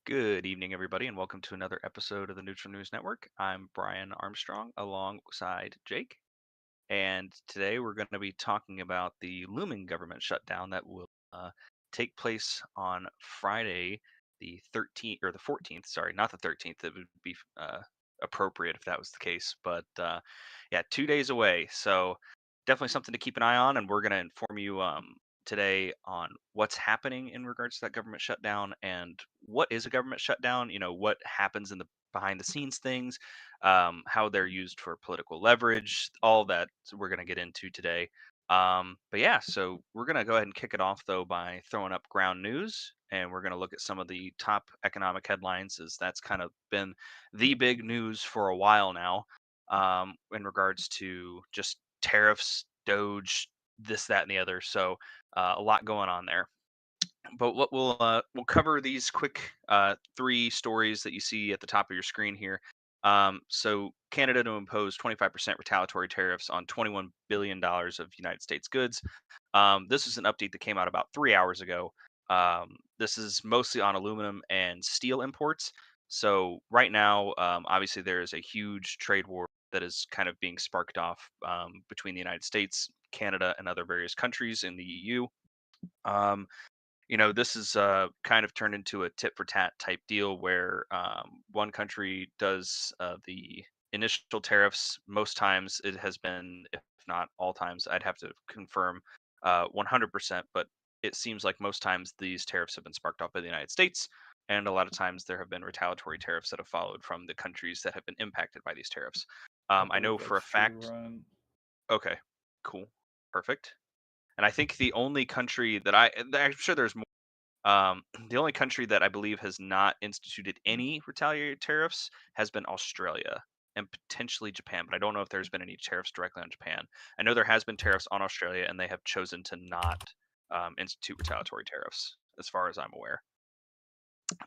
Good evening, everybody, and welcome to another episode of the Neutral News Network. I'm Brian Armstrong alongside Jake, and today we're going to be talking about the looming government shutdown that will take place on Friday, the 13th or the 14th. Sorry, not the 13th. It would be appropriate if that was the case, but yeah, 2 days away. So definitely something to keep an eye on, and we're going to inform you today on what's happening in regards to that government shutdown and what is a government shutdown, what happens in the behind the scenes things, how they're used for political leverage, all that we're going to get into today. But yeah, so we're going to go ahead and kick it off though by throwing up ground news, and we're going to look at some of the top economic headlines, as that's kind of been the big news for a while now, in regards to just tariffs, Doge, this, that, and the other. So a lot going on there. But what we'll cover these quick three stories that you see at the top of your screen here. So Canada to impose 25% retaliatory tariffs on $21 billion of United States goods. This is an update that came out about 3 hours ago. This is mostly on aluminum and steel imports. So right now, obviously, there is a huge trade war that is kind of being sparked off between the United States, Canada, and other various countries in the EU. Um, this is kind of turned into a tit for tat type deal where one country does the initial tariffs. Most times it has been, if not all times, I'd have to confirm 100%, but it seems like most times these tariffs have been sparked off by the United States. And a lot of times there have been retaliatory tariffs that have followed from the countries that have been impacted by these tariffs. I I know believe for a that's true, fact, Ryan. okay, cool, perfect. And I think the only country that I'm sure there's the only country that I believe has not instituted any retaliatory tariffs has been Australia and potentially Japan, but I don't know if there's been any tariffs directly on Japan. I know there has been tariffs on Australia, and they have chosen to not institute retaliatory tariffs, as far as I'm aware.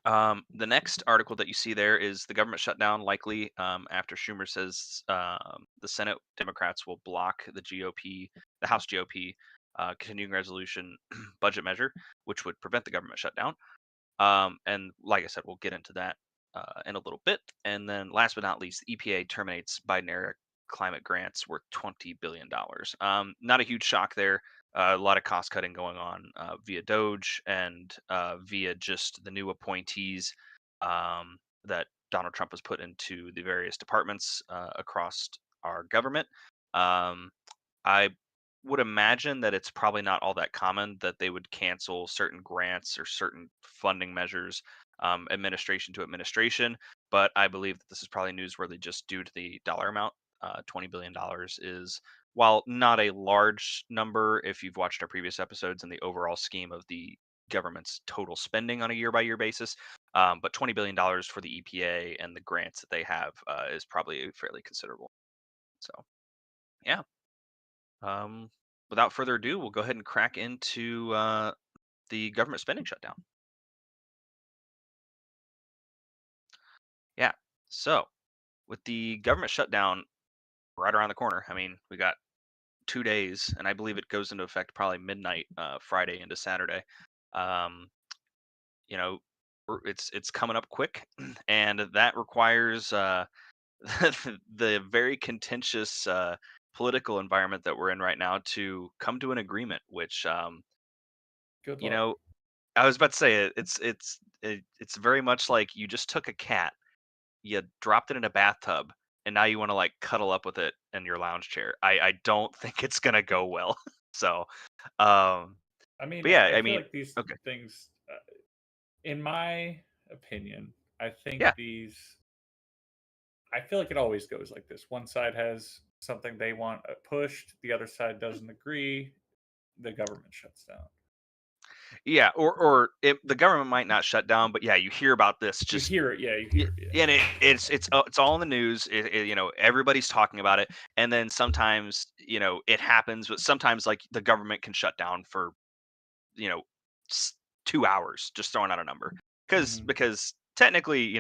The next article that you see there is the government shutdown likely after Schumer says the Senate Democrats will block the House GOP continuing resolution budget measure, which would prevent the government shutdown. And like I said, we'll get into that in a little bit. And then last but not least, the EPA terminates Biden era climate grants worth $20 billion. Not a huge shock there. A lot of cost cutting going on via Doge and via just the new appointees that Donald Trump has put into the various departments across our government. Um, I would imagine that it's probably not all that common that they would cancel certain grants or certain funding measures, administration to administration. But I believe that this is probably newsworthy just due to the dollar amount. $20 billion is, while not a large number, if you've watched our previous episodes in the overall scheme of the government's total spending on a year by year basis. But $20 billion for the EPA and the grants that they have is probably fairly considerable. So, yeah. Um, Without further ado, we'll go ahead and crack into the government spending shutdown. Yeah. So, with the government shutdown right around the corner, I mean, we got 2 days, and I believe it goes into effect probably midnight Friday into Saturday. Um, you know, it's coming up quick, and that requires the very contentious political environment that we're in right now to come to an agreement, which Good you luck. know I was about to say it's very much like you just took a cat, you dropped it in a bathtub, and now you want to like cuddle up with it in your lounge chair. I don't think it's gonna go well. So, um, I mean, but yeah, I I feel mean, like these okay, things, in my opinion, I think yeah, these. I feel like it always goes like this. One side has something they want pushed, the other side doesn't agree. The government shuts down. yeah, the government might not shut down, but yeah, you hear about this You just. hear it, yeah. You Y- hear it, yeah. And it's all in the news. Everybody's talking about it, and then sometimes it happens, but sometimes like the government can shut down for you know, 2 hours, just throwing out a number. Because Hmm. because technically,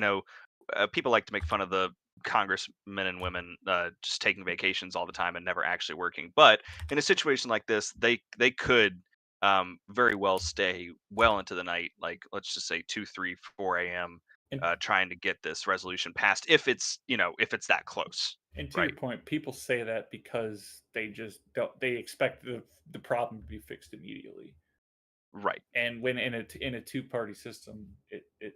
people like to make fun of the congressmen and women just taking vacations all the time and never actually working. But in a situation like this, they could very well stay well into the night, like let's just say 2, 3, 4 a.m. And Trying to get this resolution passed if it's that close, and to your right? point, people say that because they just don't. They expect the problem to be fixed immediately. Right. And when in a two party system, it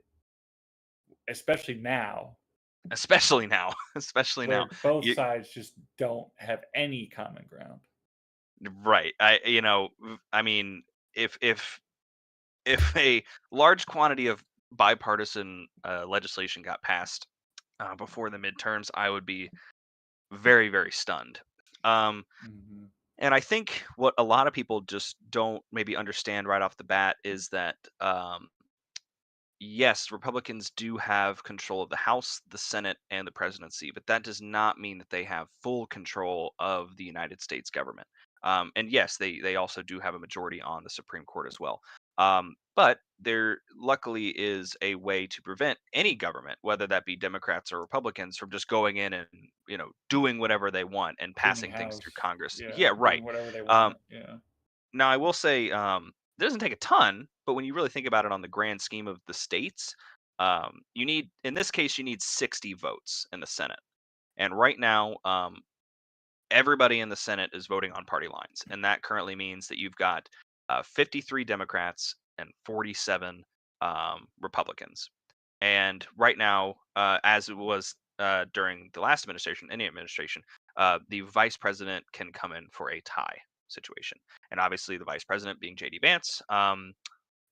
especially now Especially now, especially now. where both You, sides just don't have any common ground. Right. I mean, if a large quantity of bipartisan legislation got passed before the midterms, I would be very, very stunned. Um, Hmm. and I think what a lot of people just don't maybe understand right off the bat is that yes, Republicans do have control of the House, the Senate, and the presidency, but that does not mean that they have full control of the United States government. And yes, they also do have a majority on the Supreme Court as well. But there luckily is a way to prevent any government, whether that be Democrats or Republicans, from just going in and doing whatever they want and Cleaning passing things through house. Congress. Yeah, Yeah, doing right. whatever they Um, want. Yeah. Now I will say it doesn't take a ton, but when you really think about it on the grand scheme of the states, you need in this case you need 60 votes in the Senate, and right now everybody in the Senate is voting on party lines, and that currently means that you've got 53 Democrats and 47 Republicans. And right now, as it was during the last administration, any administration, the vice president can come in for a tie situation. And obviously, the vice president, being JD Vance,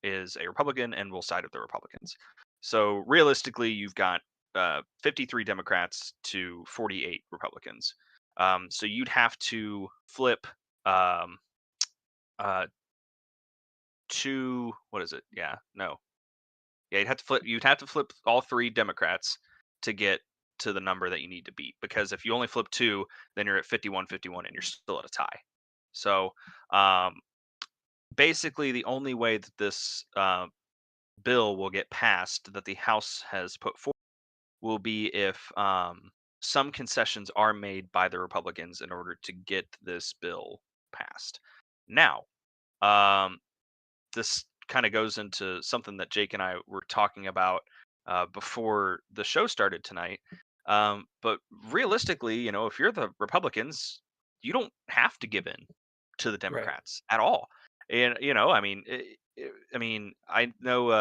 is a Republican and will side with the Republicans. So realistically, you've got 53 Democrats to 48 Republicans. So you'd have to flip um, uh, two. What is it? Yeah, no. Yeah, you'd have to flip. You'd have to flip all three Democrats to get to the number that you need to beat. Because if you only flip two, then you're at 51-51, and you're still at a tie. So um, basically, the only way that this bill will get passed that the House has put forward will be if some concessions are made by the Republicans in order to get this bill passed. Now, um, this kind of goes into something that Jake and I were talking about before the show started tonight. But realistically, if you're the Republicans, you don't have to give in to the Right. Democrats at all. And I mean, I mean, I know,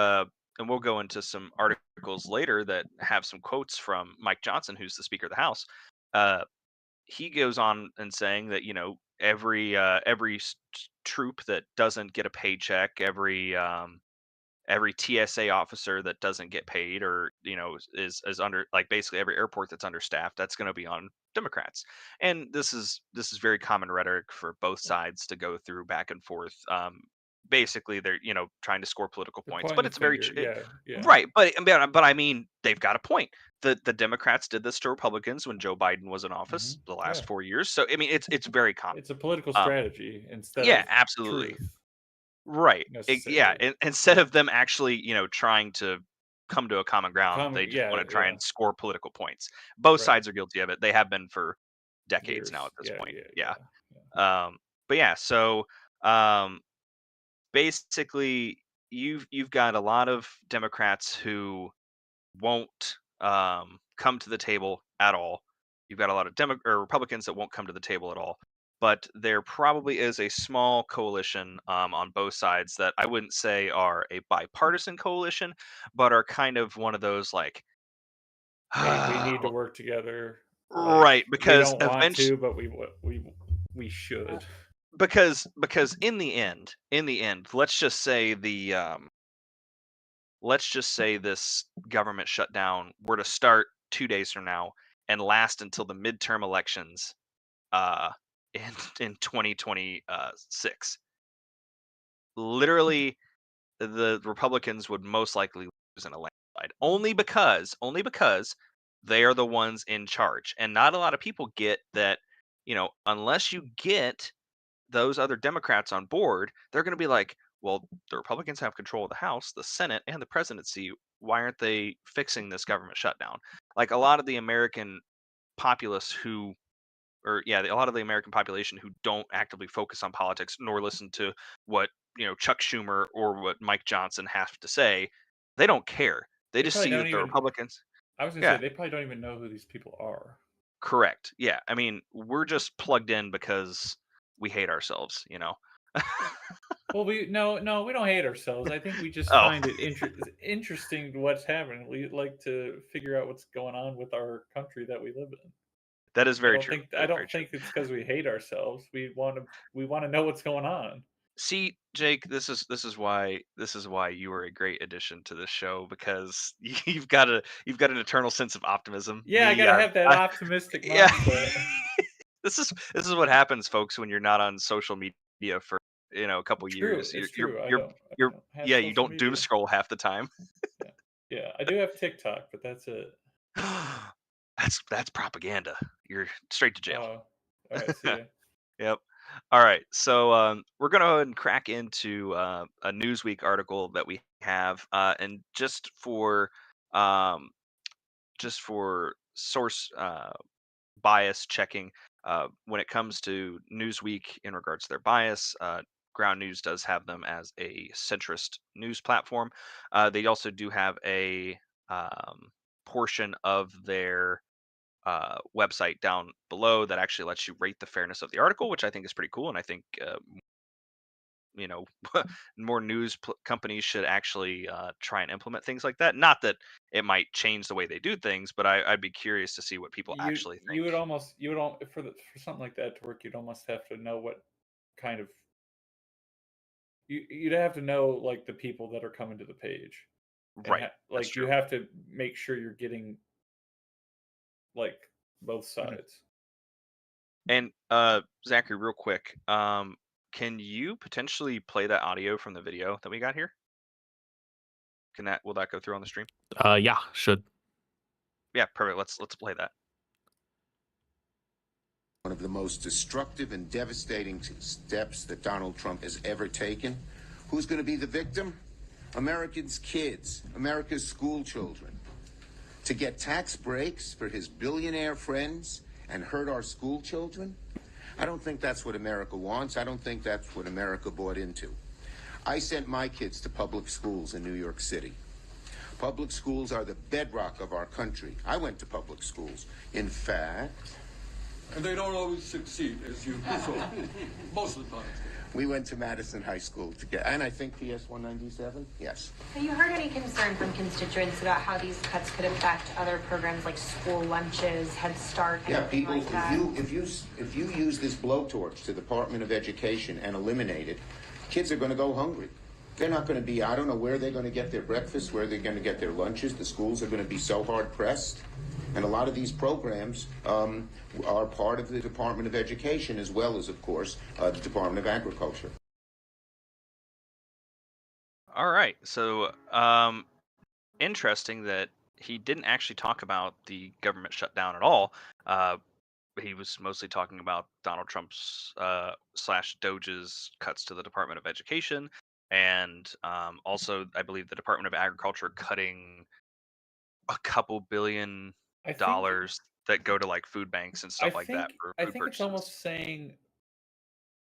and we'll go into some articles later that have some quotes from Mike Johnson, who's the Speaker of the House. Uh, he goes on and saying that every troop that doesn't get a paycheck, every TSA officer that doesn't get paid, or is under, like, basically every airport that's understaffed, that's going to be on Democrats. And this is very common rhetoric for both sides to go through back and forth. Basically, they're trying to score political They're points, pointing but the it's very finger. Yeah. Yeah. right. But I mean, they've got a point. The Democrats did this to Republicans when Joe Biden was in Hmm. office the last Yeah. 4 years. So I mean, it's very common. It's a political Um, strategy instead yeah, of absolutely. truth Right. Yeah. necessarily. Instead of them actually, trying to come to a common ground, Common. they just want Yeah. to try Yeah. and score political points. Both Right. sides are guilty of it. They have been for decades now Years. at this Yeah. point. Yeah. Yeah. Yeah. Yeah. But yeah, so um, basically, you've got a lot of Democrats who won't come to the table at all. You've got a lot of or Republicans that won't come to the table at all. But there probably is a small coalition on both sides that I wouldn't say are a bipartisan coalition, but are kind of one of those, like, Hey, we need to work together. Like right, we because don't want eventually, to, but we should. because in the end, let's just say this government shutdown were to start 2 days from now and last until the midterm elections uh, in in 2026. Literally, the Republicans would most likely lose in a landslide, only because they are the ones in charge, and not a lot of people get that. Unless you get those other Democrats on board, they're going to be like, well, the Republicans have control of the House, the Senate, and the presidency. Why aren't they fixing this government shutdown? Like, a lot of the American populace who, or yeah, a lot of the American population who don't actively focus on politics nor listen to what Chuck Schumer or what Mike Johnson have to say, they don't care. They They just probably see don't that the even. Republicans. I was gonna say Yeah, they probably don't even know who these people are. correct. Yeah, I mean, we're just plugged in because we hate ourselves. Well, we no, we don't hate ourselves. I think we just Oh, find it interesting to what's happening. We like to figure out what's going on with our country that we live in. that is very true. That I is very don't true. think it's because we hate ourselves. We want to know what's going on. See, Jake, this is why you are a great addition to this show, because you've got an eternal sense of optimism. Yeah, I gotta have that I optimistic yeah. mindset. This is what happens, folks, when you're not on social media for a couple True, years. it's You're you're true. you're I you're don't have yeah, you social don't doom media. scroll half the time. Yeah, yeah. I do have TikTok, but that's it. That's propaganda. You're straight to jail. Oh, all right. See ya. Yep. All right, so we're gonna go ahead and crack into a Newsweek article that we have, and um, just for source bias checking, when it comes to Newsweek in regards to their bias, Ground News does have them as a centrist news platform. They also do have a portion of their website down below that actually lets you rate the fairness of the article, which I think is pretty cool. And I think you know more companies should actually try and implement things like that. Not that it might change the way they do things, but I'd be curious to see what people actually think. For something like that to work, you'd almost have to know what kind of you'd have to know like the people that are coming to the page, and Right, that's like you true. have to make sure you're getting like both Mhm. sides. And Zachary, real quick, can you potentially play that audio from the video that we got here? Can that will that go through on the stream? Yeah, should. Yeah, perfect. Let's play that. One of the most destructive and devastating steps that Donald Trump has ever taken. Who's going to be the victim? Americans' kids, America's school children. To get tax breaks for his billionaire friends and hurt our school children? I don't think that's what America wants. I don't think that's what America bought into. I sent my kids to public schools in New York City. Public schools are the bedrock of our country. I went to public schools. In fact, And they don't always succeed, as you saw. Most of the time. we went to Madison High School together. And I think PS 197? Yes. Have you heard any concern from constituents about how these cuts could affect other programs like school lunches, Head Start, Yeah, anything people, like that? if you use this blowtorch to the Department of Education and eliminate it, kids are going to go hungry. They're not going to be, I don't know where they're going to get their breakfast, where they're going to get their lunches. The schools are going to be so hard pressed. And a lot of these programs are part of the Department of Education as well as, of course, the Department of Agriculture. All right. So, interesting that he didn't actually talk about the government shutdown at all. Uh, he was mostly talking about Donald Trump's slash Doge's cuts to the Department of Education, and also I believe the Department of Agriculture cutting a couple billion I think dollars that go to like food banks and stuff like that for I food think it's purchases. almost saying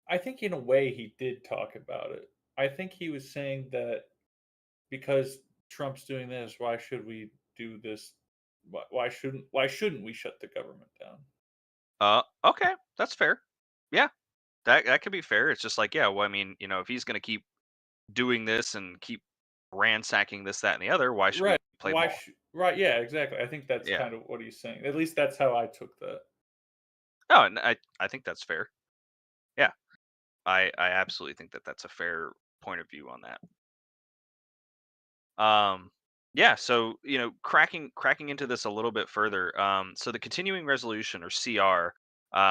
I think in a way he did talk about it. I think he was saying that because Trump's doing this, why should we do this? Why shouldn't we shut the government down? Okay, that's fair. Yeah, that could be fair. It's just like, yeah, well, I mean, if he's gonna keep doing this and keep ransacking this, that, and the other, why should we Right. play ball? Right, yeah, exactly. I think that's Yeah. kind of what he's saying. At least that's how I took that. No, and I think that's fair. Yeah, I absolutely think that that's a fair point of view on that. Yeah, so cracking into this a little bit further. So the continuing resolution or CR,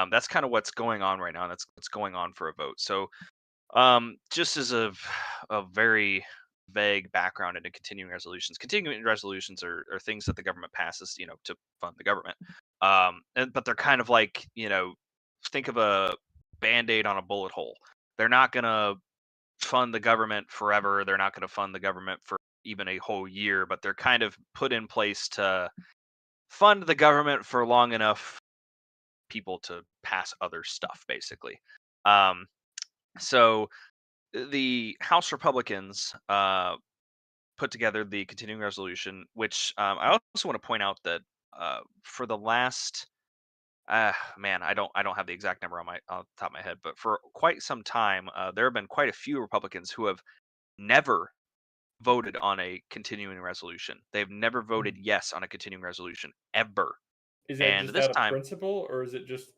that's kind of what's going on right now. That's what's going on for a vote. So just as a very vague background into continuing resolutions. Continuing resolutions are things that the government passes, to fund the government. But they're kind of like, think of a band-aid on a bullet hole. They're not gonna fund the government forever. They're not gonna fund the government for even a whole year, but they're kind of put in place to fund the government for long enough people to pass other stuff, basically. Um, so the House Republicans put together the continuing resolution, which I also want to point out that for the last man, I don't have the exact number on the top of my head, but for quite some time, there have been quite a few Republicans who have never voted on a continuing resolution. They've never voted Hmm. yes on a continuing resolution ever. Is that And just this out of time principle, or is it just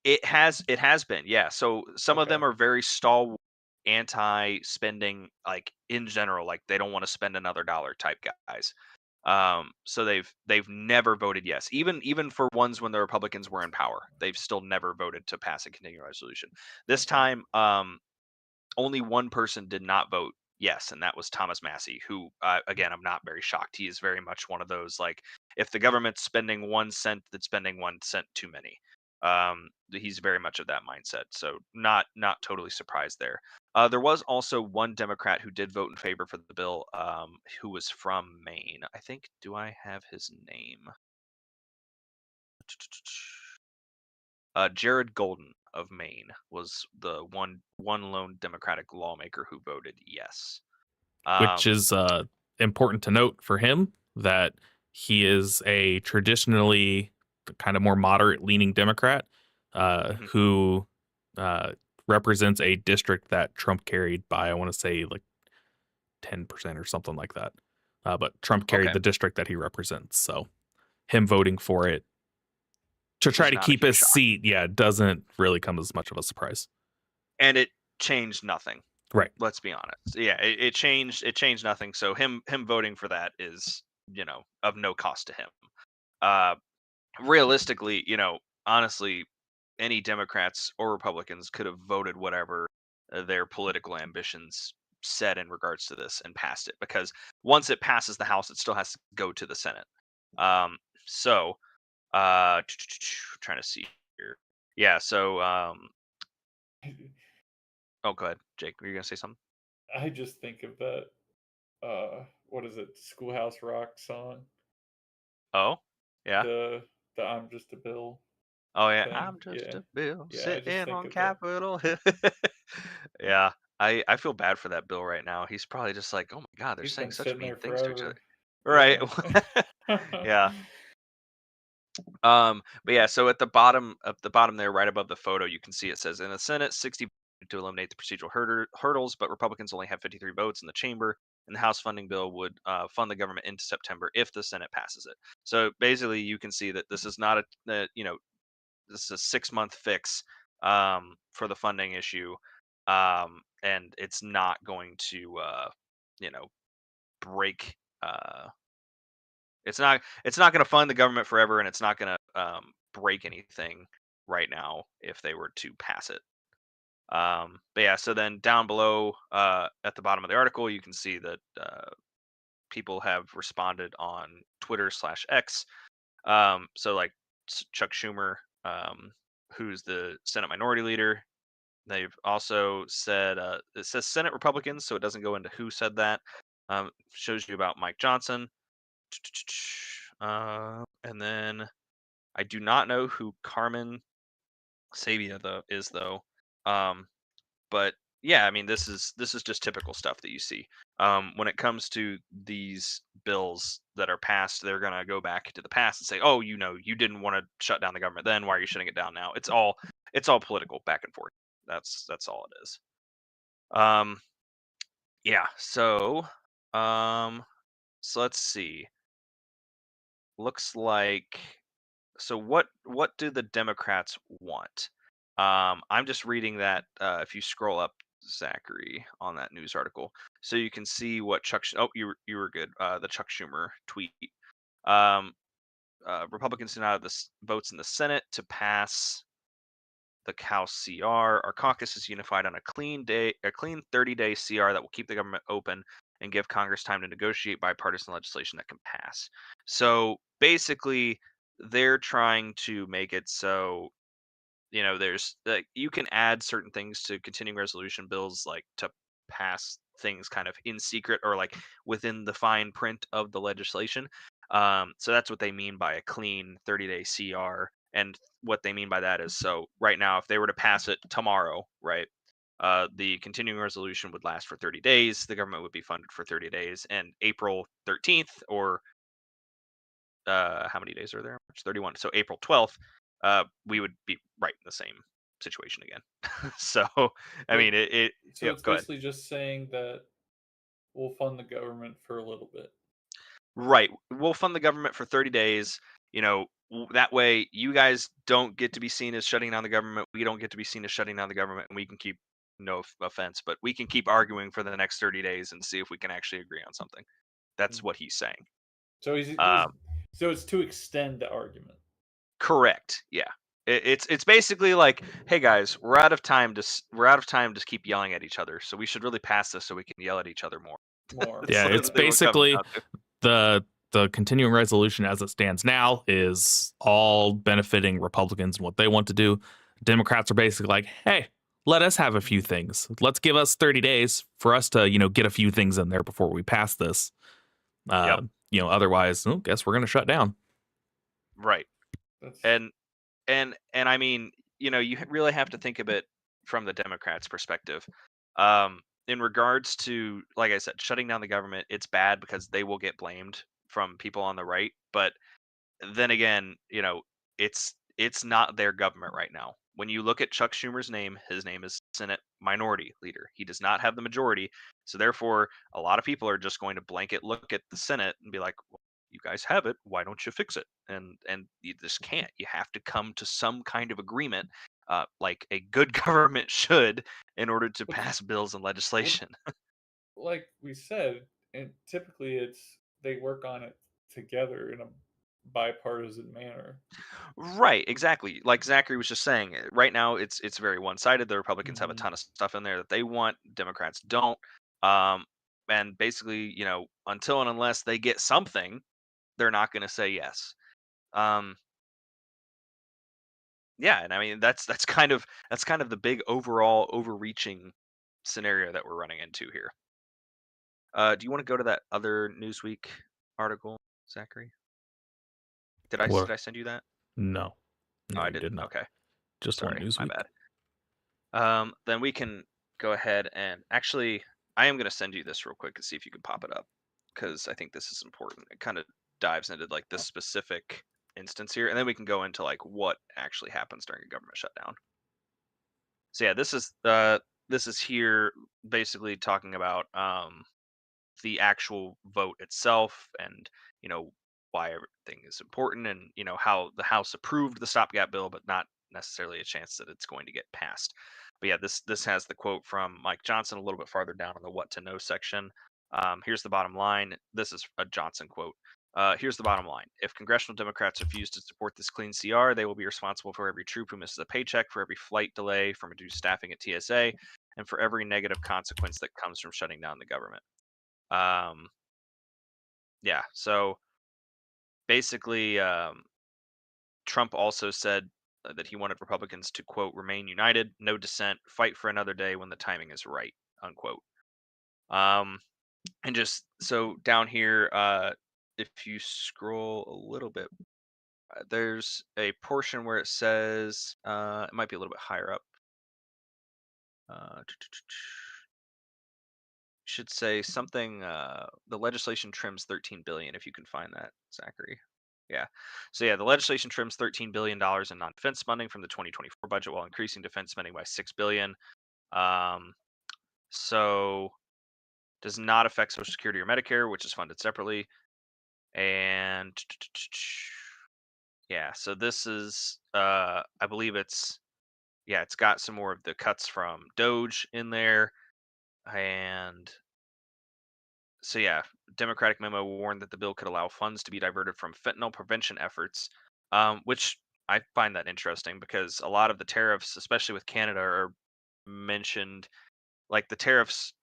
it has been, yeah. So some of okay? them are very stalwart anti-spending, like in general, like they don't want to spend another dollar type guys. So they've never voted yes, even for ones when the Republicans were in power. They've still never voted to pass a continuing resolution. This Okay. time, only one person did not vote yes, and that was Thomas Massey, who, again, I'm not very shocked. He is very much one of those like, if the government's spending 1 cent, that's spending 1 cent too many. He's very much of that mindset, so not totally surprised there. There was also one Democrat who did vote in favor for the bill, who was from Maine. I think, do I have his name? Jared Golden of Maine was the one lone Democratic lawmaker who voted yes. Which is important to note for him that he is a traditionally kind of more moderate leaning Democrat who represents a district that Trump carried by, I want to say, like 10% or something like that. But Trump carried the district that he represents. So him voting for it to try to keep his seat, doesn't really come as much of a surprise. And it changed nothing. Right. Let's be honest. Yeah, it changed nothing. So him voting for that is, of no cost to him. Realistically, honestly, any Democrats or Republicans could have voted whatever their political ambitions said in regards to this and passed it, because once it passes the House, it still has to go to the Senate. So trying to see here. Yeah, so oh, go ahead, Jake. Were you gonna say something? I just think of that what is it, Schoolhouse Rock song? Oh, yeah. The I'm Just a Bill. Oh yeah, thing. I'm just a bill Yeah, I just sitting think on of that. Capitol Hill. Yeah, I feel bad for that Bill right now. He's probably just like, oh my God, they're He's saying been such sitting mean there things to each other. forever. Right. Yeah. But yeah, so at the bottom there, right above the photo, you can see it says in the Senate, 60 to eliminate the procedural hurdles, but Republicans only have 53 votes in the chamber, and the House funding bill would fund the government into September if the Senate passes it. So basically, you can see that this is not this is a 6-month fix for the funding issue, and it's not going to break. It's not going to fund the government forever, and it's not going to break anything right now if they were to pass it. But yeah, so then down below at the bottom of the article, you can see that people have responded on Twitter/X. So like Chuck Schumer, who's the Senate Minority Leader, they've also said it says Senate Republicans, so it doesn't go into who said that. Shows you about Mike Johnson. And then I do not know who Carmen Sabia is though. But yeah, I mean this is just typical stuff that you see. When it comes to these bills that are passed, they're gonna go back to the past and say, oh, you didn't want to shut down the government then. Why are you shutting it down now? It's all political back and forth. That's all it is. Yeah. So let's see. Looks like, so what do the Democrats want? I'm just reading that if you scroll up, Zachary, on that news article, so you can see what you were good. The Chuck Schumer tweet. Republicans do not have the votes in the Senate to pass the House CR. Our caucus is unified on a clean 30-day CR that will keep the government open and give Congress time to negotiate bipartisan legislation that can pass. So basically, they're trying to make it so there's you can add certain things to continuing resolution bills, like to pass things kind of in secret or like within the fine print of the legislation. So that's what they mean by a clean 30-day CR. And what they mean by that is, so right now, if they were to pass it tomorrow, right, the continuing resolution would last for 30 days. The government would be funded for 30 days. And April 13th, or how many days are there? March 31. So April 12th, we would be right in the same situation again. So, I mean, So it's basically just saying that we'll fund the government for a little bit. Right. We'll fund the government for 30 days. That way you guys don't get to be seen as shutting down the government. We don't get to be seen as shutting down the government, and we can keep, no offense, but we can keep arguing for the next 30 days and see if we can actually agree on something. That's what he's saying. So so it's to extend the argument. Correct. Yeah. It's basically like, hey guys, we're out of time to keep yelling at each other, so we should really pass this so we can yell at each other more. Yeah, it's basically the the continuing resolution as it stands now is all benefiting Republicans and what they want to do. Democrats are basically like, hey, let us have a few things. Let's give us 30 days for us to, get a few things in there before we pass this. Yep. Otherwise, guess we're going to shut down. Right. That's And I mean, you really have to think of it from the Democrats' perspective. In regards to, like I said, shutting down the government, it's bad because they will get blamed from people on the right. But then again, it's not their government right now. When you look at Chuck Schumer's name, his name is Senate Minority Leader. He does not have the majority, so therefore, a lot of people are just going to blanket look at the Senate and be like, well, "You guys have it. Why don't you fix it?" And you just can't. You have to come to some kind of agreement, like a good government should, in order to which, pass bills and legislation. like we said, and typically they work on it together in a bipartisan manner. Right, exactly. Like Zachary was just saying, right now it's very one-sided. The Republicans have a Mhm. ton of stuff in there that they want, Democrats don't. Um, and basically, until and unless they get something, they're not going to say yes. Um, yeah, and I mean that's kind of the big overall overreaching scenario that we're running into here. Do you want to go to that other Newsweek article, Zachary? Did Or I send you that? no, Oh, no, I you did didn't. not. Okay, Just one sorry, my Newsweek. bad. Then we can go ahead and actually, I am going to send you this real quick and see if you can pop it up because I think this is important. It kind of dives into like this specific instance here, and then we can go into like what actually happens during a government shutdown. So yeah, this is here basically talking about the actual vote itself and you know why everything is important and how the House approved the stopgap bill but not necessarily a chance that it's going to get passed. But yeah, this has the quote from Mike Johnson a little bit farther down in the what to know section. Here's the bottom line. This is a Johnson quote. Here's the bottom line. If congressional Democrats refuse to support this clean CR, they will be responsible for every troop who misses a paycheck, for every flight delay, from reduced staffing at TSA, and for every negative consequence that comes from shutting down the government. Um, yeah. So basically, Trump also said that he wanted Republicans to, quote, remain united, no dissent, fight for another day when the timing is right, unquote. Um, and just so down here, if you scroll a little bit, there's a portion where it says, it might be a little bit higher up. Should say something, the legislation trims 13 billion, if you can find that, Zachary. Yeah. So yeah, the legislation trims $13 billion in non-defense spending from the 2024 budget while increasing defense spending by 6 billion. So does not affect Social Security or Medicare, which is funded separately. And yeah, so this is I believe it's got some more of the cuts from Doge in there. And so yeah, Democratic memo warned that the bill could allow funds to be diverted from fentanyl prevention efforts, which I find that interesting because a lot of the tariffs, especially with Canada, are mentioned. Like the tariffs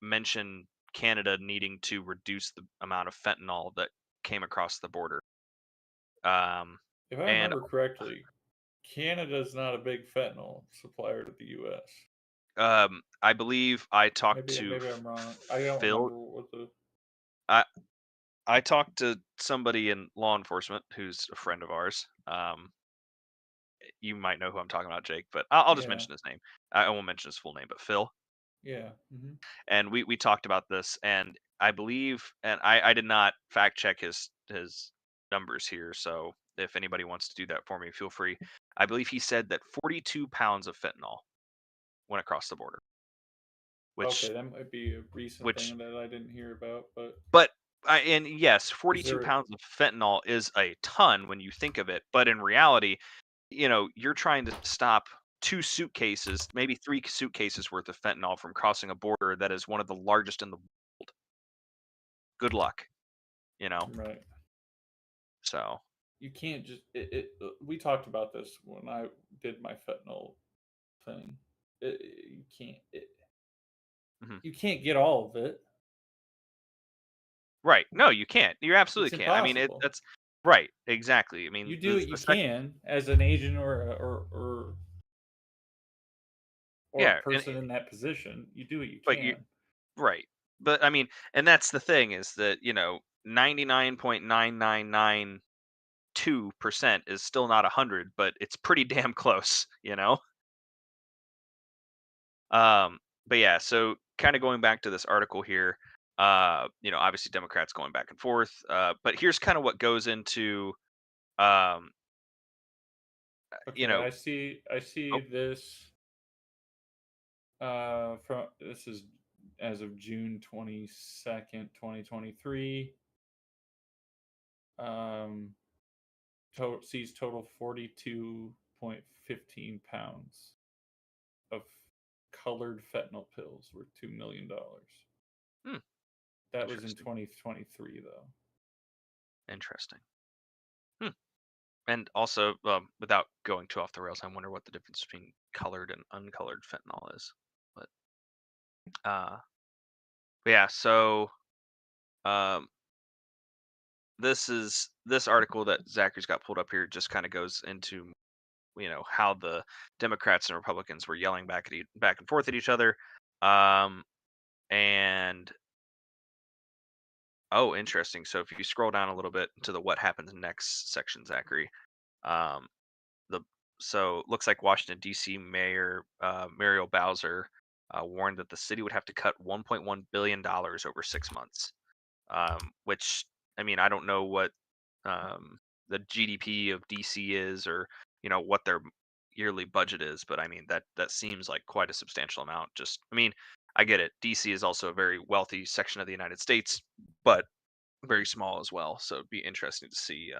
mention Canada needing to reduce the amount of fentanyl that came across the border. If I And remember correctly, Canada's not a big fentanyl supplier to the U.S. I believe I talked Maybe to I'm wrong. I don't Phil. remember what the. I I talked to somebody in law enforcement who's a friend of ours. You might know who I'm talking about, Jake, but I'll just Yeah, mention his name. I won't mention his full name, but Phil. yeah. Hmm. And we talked about this, and I believe, and I did not fact check his numbers here, so if anybody wants to do that for me, feel free. I believe he said that 42 pounds of fentanyl went across the border, Okay, which that might be a recent which thing that I didn't hear about, but but and yes, is 42 there? pounds of fentanyl is a ton when you think of it, but in reality, you're trying to stop two suitcases, maybe three suitcases worth of fentanyl from crossing a border that is one of the largest in the world. Good luck, you know. Right. So, You can't just. We talked about this when I did my fentanyl thing. You can't. mhm. You can't get all of it. Right. No, you can't. You It's absolutely can't. I mean, impossible. that's right. Exactly. I You mean, do what the you second, can as an agent or a yeah, person in that position. You do what you but you can. right. But I mean, and that's the thing is that 99.9992% is still not 100, but it's pretty damn close. Um, but yeah, so kind of going back to this article here, obviously Democrats going back and forth, but here's kind of what goes into, um, you Okay, know, I see oh, this from this is as of June 22nd, 2023. Um sees total 42.15 pounds of colored fentanyl pills worth $2 million. hmm, That was in interesting, 2023 though. interesting. Hmm. And also, without going too off the rails, I wonder what the difference between colored and uncolored fentanyl is. But, uh, but yeah, so um, this article that Zachary's got pulled up here just kind of goes into how the Democrats and Republicans were yelling back and forth at each other. Um, and oh, interesting. So if you scroll down a little bit to the what happens next section, Zachary, um, the so looks like Washington D.C. Mayor Muriel Bowser warned that the city would have to cut $1.1 billion over 6 months. Which I mean, I don't know what the GDP of DC is, or what their yearly budget is, but I mean that seems like quite a substantial amount. Just I mean, I get it. DC is also a very wealthy section of the United States, but very small as well. So it'd be interesting to see,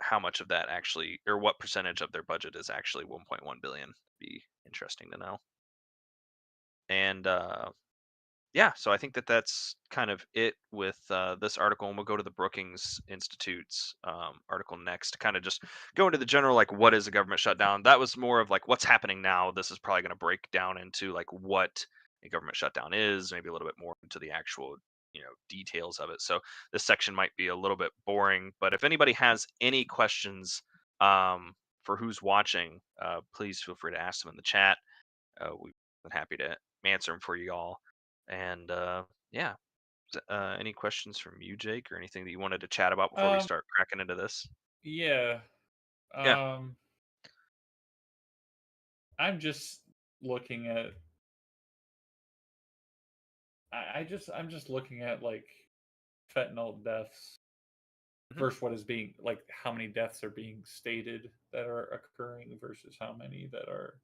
how much of that actually, or what percentage of their budget is actually 1.1 billion. Be interesting to know. And yeah, so I think that that's kind of it with this article, and we'll go to the Brookings Institute's article next to kind of just go into the general, like, what is a government shutdown. That was more of like what's happening now. This is probably going to break down into like what a government shutdown is, maybe a little bit more into the actual details of it. So this section might be a little bit boring, but if anybody has any questions for who's watching, please feel free to ask them in the chat. We've been happy to answer them for you all. And yeah, any questions from you, Jake, or anything that you wanted to chat about before we Um start cracking into this? yeah. Yeah. Um I'm just looking at I'm just looking at like fentanyl deaths Hmm. versus what is being like how many deaths are being stated that are occurring versus how many that are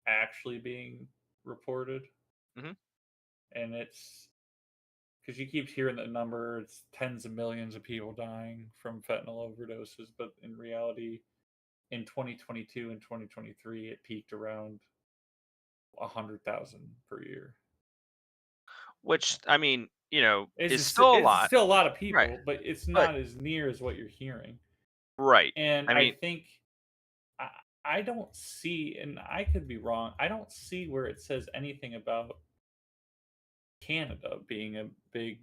actually being reported. Hmm. And it's because you keep hearing the number, it's tens of millions of people dying from fentanyl overdoses, but in reality, in 2022 and 2023, it peaked around 100,000 per year. Which I mean, It's is just, still a it's lot, still a lot of right? people, but it's But not as near as what you're hearing. right. And I I mean, think I, I don't see, and I could be wrong. I don't see where it says anything about Canada being a big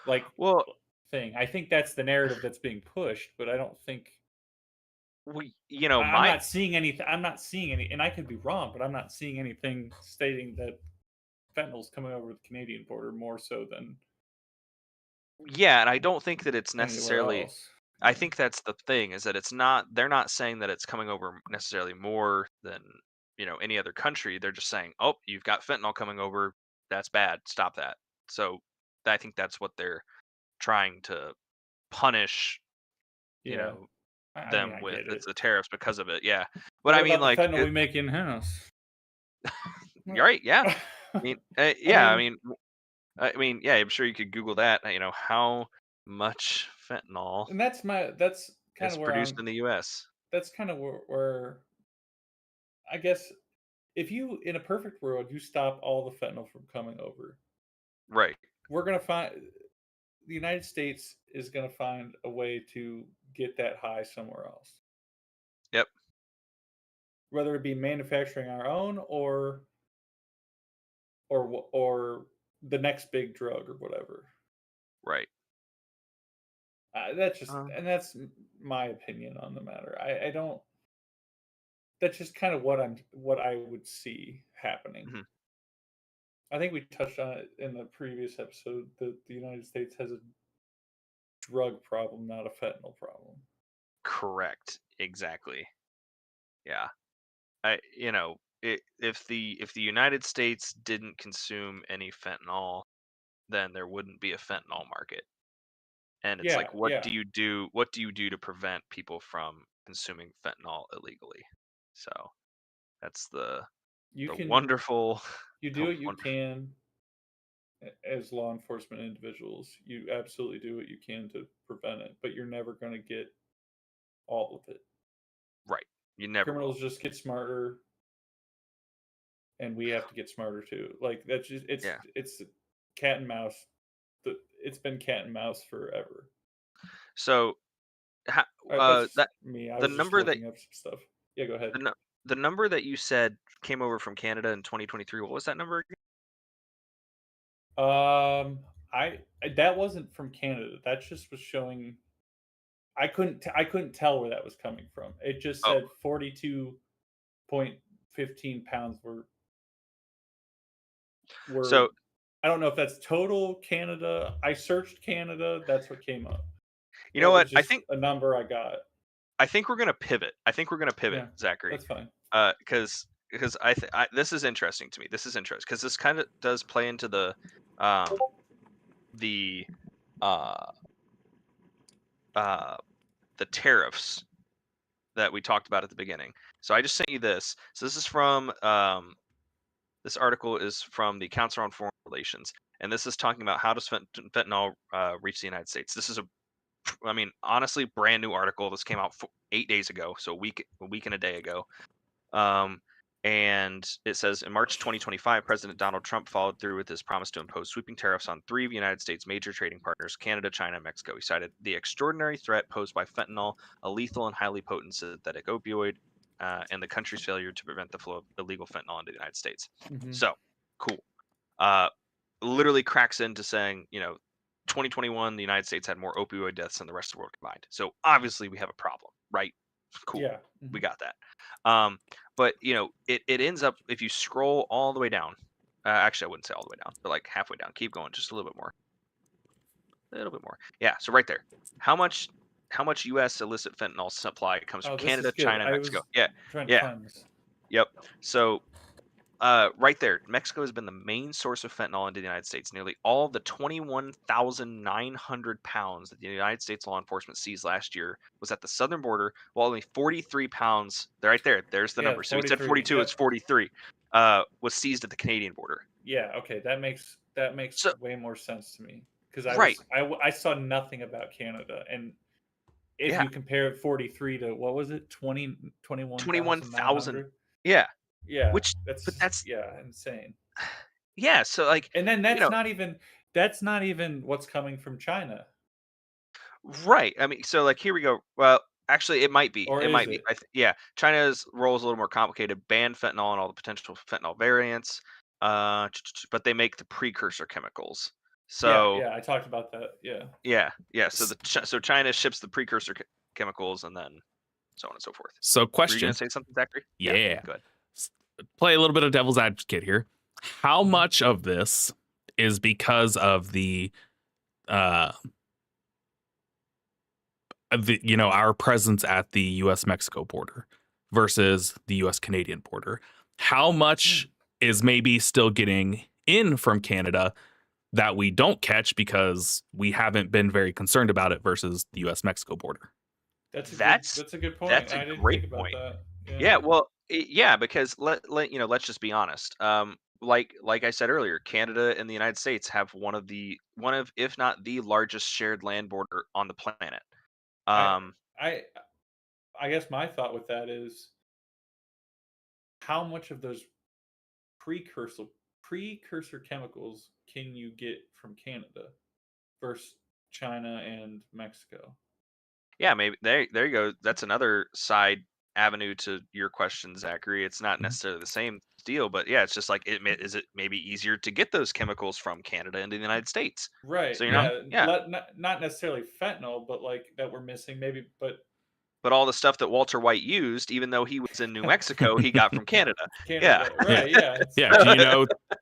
like well, thing. I think that's the narrative that's being pushed, but I don't think I'm my not seeing anything. I'm not seeing any, and I could be wrong, but I'm not seeing anything stating that fentanyl's coming over the Canadian border more so than yeah, and I don't think that it's anywhere necessarily. else. I Yeah, think that's the thing is that it's not. They're not saying that it's coming over necessarily more than any other country. They're just saying, oh, you've got fentanyl coming over. That's bad. Stop that. So I think that's what they're trying to punish, you yeah. know, I mean, them I with. get It's it. the tariffs because of it. Yeah. But But I what mean, about the like, fentanyl we make in house? you're right. Yeah. I mean, I yeah. mean, I mean, yeah. I'm sure you could Google that. How much fentanyl and that's kind is of where produced in the U.S. that's kind of where I guess if you in a perfect world you stop all the fentanyl from coming over, Right. we're gonna find the United States is gonna find a way to get that high somewhere else, Yep. whether it be manufacturing our own or the next big drug or whatever. Right. That's just, Um, and that's my opinion on the matter. I don't. That's just kind of what I would see happening. mhm. I think we touched on it in the previous episode that the United States has a drug problem, not a fentanyl problem. Correct. Exactly. Yeah. If the United States didn't consume any fentanyl, then there wouldn't be a fentanyl market. And it's Yeah, like, what yeah. do you do? What do you do to prevent people from consuming fentanyl illegally? So that's You the can wonderful, you do the what you wonderful. can as law enforcement individuals. You absolutely do what you can to prevent it, but you're never going to get all of it. Right. You never will. Criminals just get smarter, and we have to get smarter too. Like that's just Yeah. it's cat and mouse. It's been cat and mouse forever. So That's just that me. I the was just number that looking up some stuff. Yeah, go ahead. the, nu- the number that you said came over from Canada in 2023. What was that number again? That wasn't from Canada. That just was showing. I couldn't tell where that was coming from. It just Oh, said 42.15 pounds were. so I don't know if that's total Canada. I searched Canada. That's what came up. you know That was what? just a number I got. I think we're gonna pivot. Yeah, Zachary. that's fine. Because this is interesting to me. This is interesting because this kind of does play into um the uh uh the tariffs that we talked about at the beginning. So I just sent you this. So this is from this article is from the Council on Foreign Relations, and this is talking about how does fentanyl reach the United States. This is I mean, honestly, brand new article. This came out 8 days ago, so a week and a day ago. Um, and it says in March 2025, President Donald Trump followed through with his promise to impose sweeping tariffs on three of the United States' major trading partners, Canada, China, and Mexico. He cited the extraordinary threat posed by fentanyl, a lethal and highly potent synthetic opioid, and the country's failure to prevent the flow of illegal fentanyl into the United States. Mm-hmm. So, cool. Uh, literally cracks into saying, 2021, the United States had more opioid deaths than the rest of the world combined. So obviously we have a problem, right? Cool. Yeah. We Mm-hmm. got that. But it ends up if you scroll all the way down. Actually, I wouldn't say all the way down, but like halfway down. Keep going, just a little bit more. A little bit more. Yeah. So right there, how much U.S. illicit fentanyl supply comes from Oh, this is Canada, good. China, and I Mexico? was Yeah. trying to Yeah. find this. Yep. So right there, Mexico has been the main source of fentanyl into the United States. Nearly all the 21,900 pounds that the United States law enforcement seized last year was at the southern border, while only 43 pounds, right there, there's the Yeah, number. So we said 43. 42, Yep. it's 43, was seized at the Canadian border. Yeah. Okay. That makes So, way more sense to me because right. I saw nothing about Canada, and if Yeah. you compare 43 to what was it 21,000. 21,900. Yeah. Yeah, Which, but that's that's, insane. yeah. So, like, And then you know, that's not even what's coming from China, right. I mean, so like here we go. Well, actually, it might be. or It is might be. it? Yeah, China's role is a little more complicated. Ban fentanyl and all the potential fentanyl variants, but they make the precursor chemicals. Yeah, So yeah, I talked about that. Yeah. yeah. So so China ships the precursor chemicals and then so on and so forth. So, Were you gonna question. say something, Zachary? Yeah. Go ahead. Play a little bit of devil's advocate here. How Mhm. much of this is because of uh our presence at the US Mexico border versus the US Canadian border? How much is maybe still getting in from Canada that we don't catch because we haven't been very concerned about it versus the US Mexico border? That's That's a good point. that's a I didn't great think about point. that. Yeah. Yeah, well, yeah, because let's just be honest. Like I said earlier, Canada and the United States have one of if not the largest shared land border on the planet. I Um, I I guess my thought with that is how much of those precursor precursor chemicals can you get from Canada versus China and Mexico? yeah, maybe there you go. That's another side avenue to your question, Zachary. It's not necessarily the same deal. But yeah, it's just like is it maybe easier to get those chemicals from Canada into the United States? Right. So Yeah. yeah. Not necessarily fentanyl, but like that we're missing, maybe. But But all the stuff that Walter White used, even though he was in New Mexico, he got from Canada. Yeah. Canada, right? Yeah. Yeah,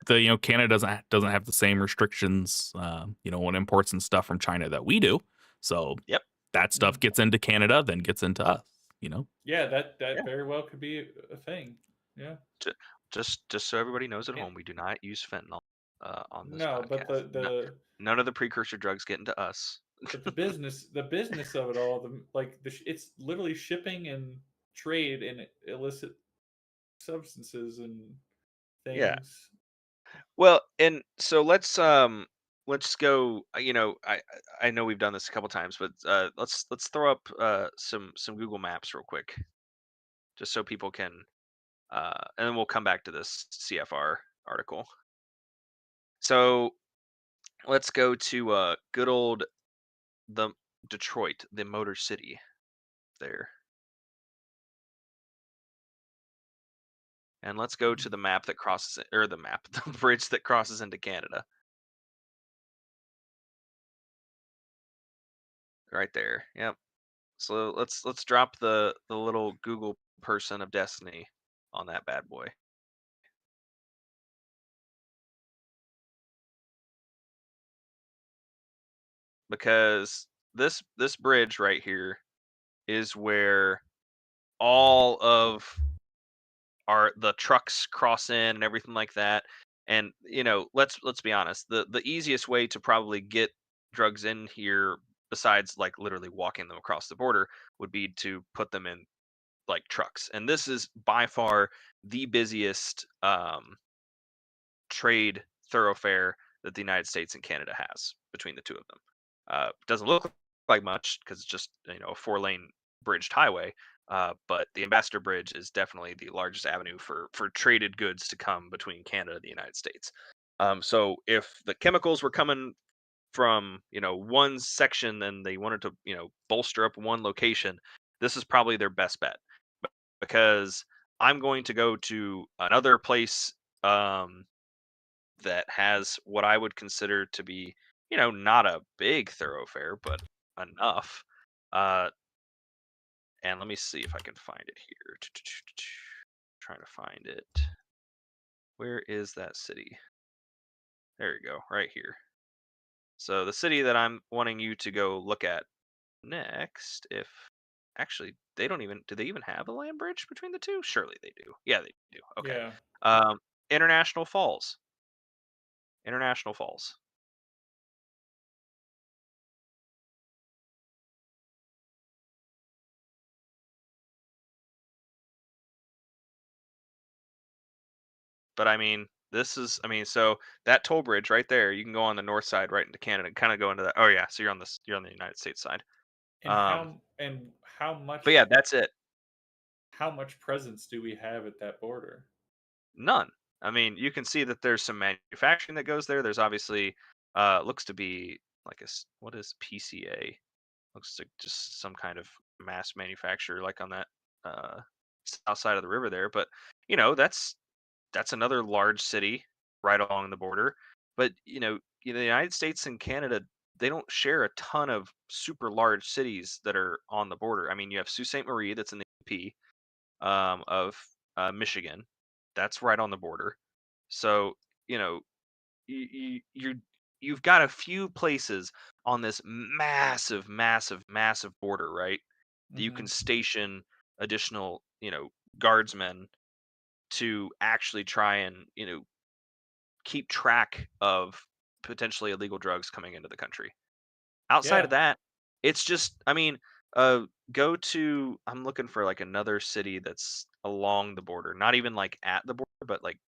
do you know Canada doesn't have the same restrictions on imports and stuff from China that we do. So Yep. that stuff gets into Canada, then gets into us. Yeah, that Yeah. very well could be a thing. Yeah. Just so everybody knows at home, we do not use fentanyl on this No, but podcast. None of the precursor drugs get into us. the business of it all, it's literally shipping and trade in illicit substances and Yeah. things. Well, and so let's go. I know we've done this a couple times, but let's throw up some Google Maps real quick, just so people can, and then we'll come back to this CFR article. So let's go to good old the Detroit, the Motor City there. And let's go to the map that crosses it, or the bridge that crosses into Canada. Right there. Yep. So let's drop the little Google person of destiny on that bad boy. Because this bridge right here is where all of the trucks cross in and everything like that. And let's be honest, the easiest way to probably get drugs in here, besides like literally walking them across the border, would be to put them in like trucks. And this is by far the busiest trade thoroughfare that the United States and Canada has between the two of them. Doesn't look like much because it's just a 4-lane bridged highway. But the Ambassador Bridge is definitely the largest avenue for traded goods to come between Canada and the United States. So if the chemicals were coming from one section and they wanted to bolster up one location, this is probably their best bet, because I'm going to go to another place that has what I would consider to be not a big thoroughfare, but enough. And let me see if I can find it here. Trying to find it. Where is that city? There you go, right here. So the city that I'm wanting you to go look at next, if actually do they even have a land bridge between the two? Surely they do. Yeah, they do. Okay. Yeah. International Falls. International Falls. But so that toll bridge right there, you can go on the north side right into Canada and kind of go into that. Oh yeah, so you're on the United States side. And how much? But yeah, that's it. How much presence do we have at that border? None. I mean, you can see that there's some manufacturing that goes there. There's obviously looks to be like what is PCA? Looks like just some kind of mass manufacturer, like on that south side of the river there. But that's another large city right along the border. But the United States and Canada, they don't share a ton of super large cities that are on the border. I mean, you have Sault Ste. Marie, that's in the UP of Michigan. That's right on the border. So you've got a few places on this massive, massive, massive border, right? That you can station additional, guardsmen to actually try and keep track of potentially illegal drugs coming into the country. Outside of Yeah. that, it's just, I mean, go to, I'm looking for like another city that's along the border, not even like at the border, but like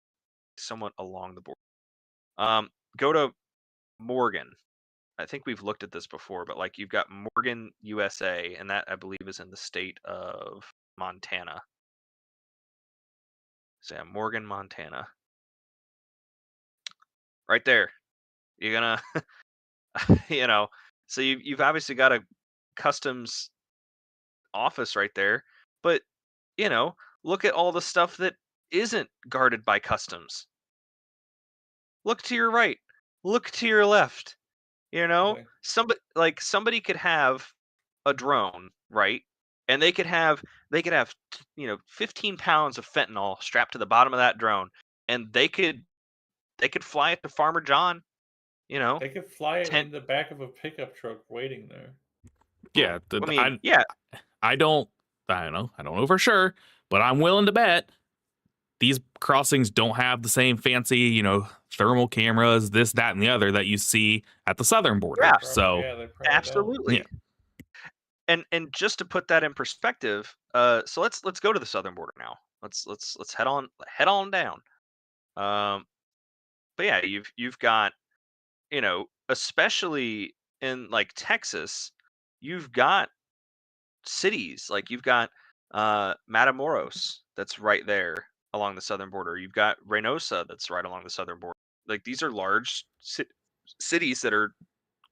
somewhat along the border. Go to Morgan. I think we've looked at this before, but like you've got Morgan, USA, and that I believe is in the state of Montana. So yeah, Morgan, Montana. Right there. You're gonna so you've obviously got a customs office right there, but look at all the stuff that isn't guarded by customs. Look to your right. Look to your left. You know, Okay. somebody could have a drone, right? And they could have 15 pounds of fentanyl strapped to the bottom of that drone, and they could fly it to Farmer John. You know, They could fly it 10. in the back of a pickup truck waiting there. Yeah, I mean, yeah, I don't know for sure, but I'm willing to bet these crossings don't have the same fancy, thermal cameras, this, that, and the other that you see at the southern border. Yeah. So, They probably absolutely. Yeah. And just to put that in perspective, so let's go to the southern border now. Let's head on down. But yeah, you've got, especially in like Texas, you've got cities like you've got Matamoros that's right there along the southern border. You've got Reynosa that's right along the southern border. Like these are large cities that are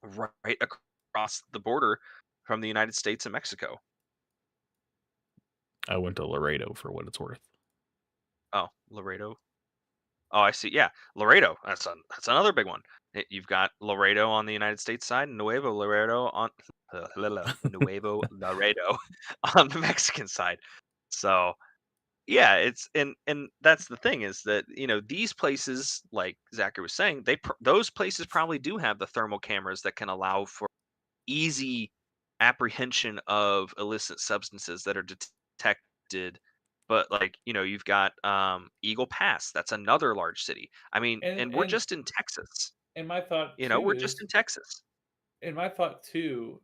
right across the border from the United States and Mexico. I went to Laredo for what it's worth. Oh, Laredo. Oh, I see. Yeah, Laredo. That's another big one. You've got Laredo on the United States side, and Nuevo Laredo on Nuevo Laredo on the Mexican side. So yeah, it's and that's the thing is that these places, like Zachary was saying, those places probably do have the thermal cameras that can allow for easy apprehension of illicit substances that are detected. But like you've got Eagle Pass. That's another large city. I mean, And and we're just in Texas. and my thought We're too just is, in Texas. and my thought too,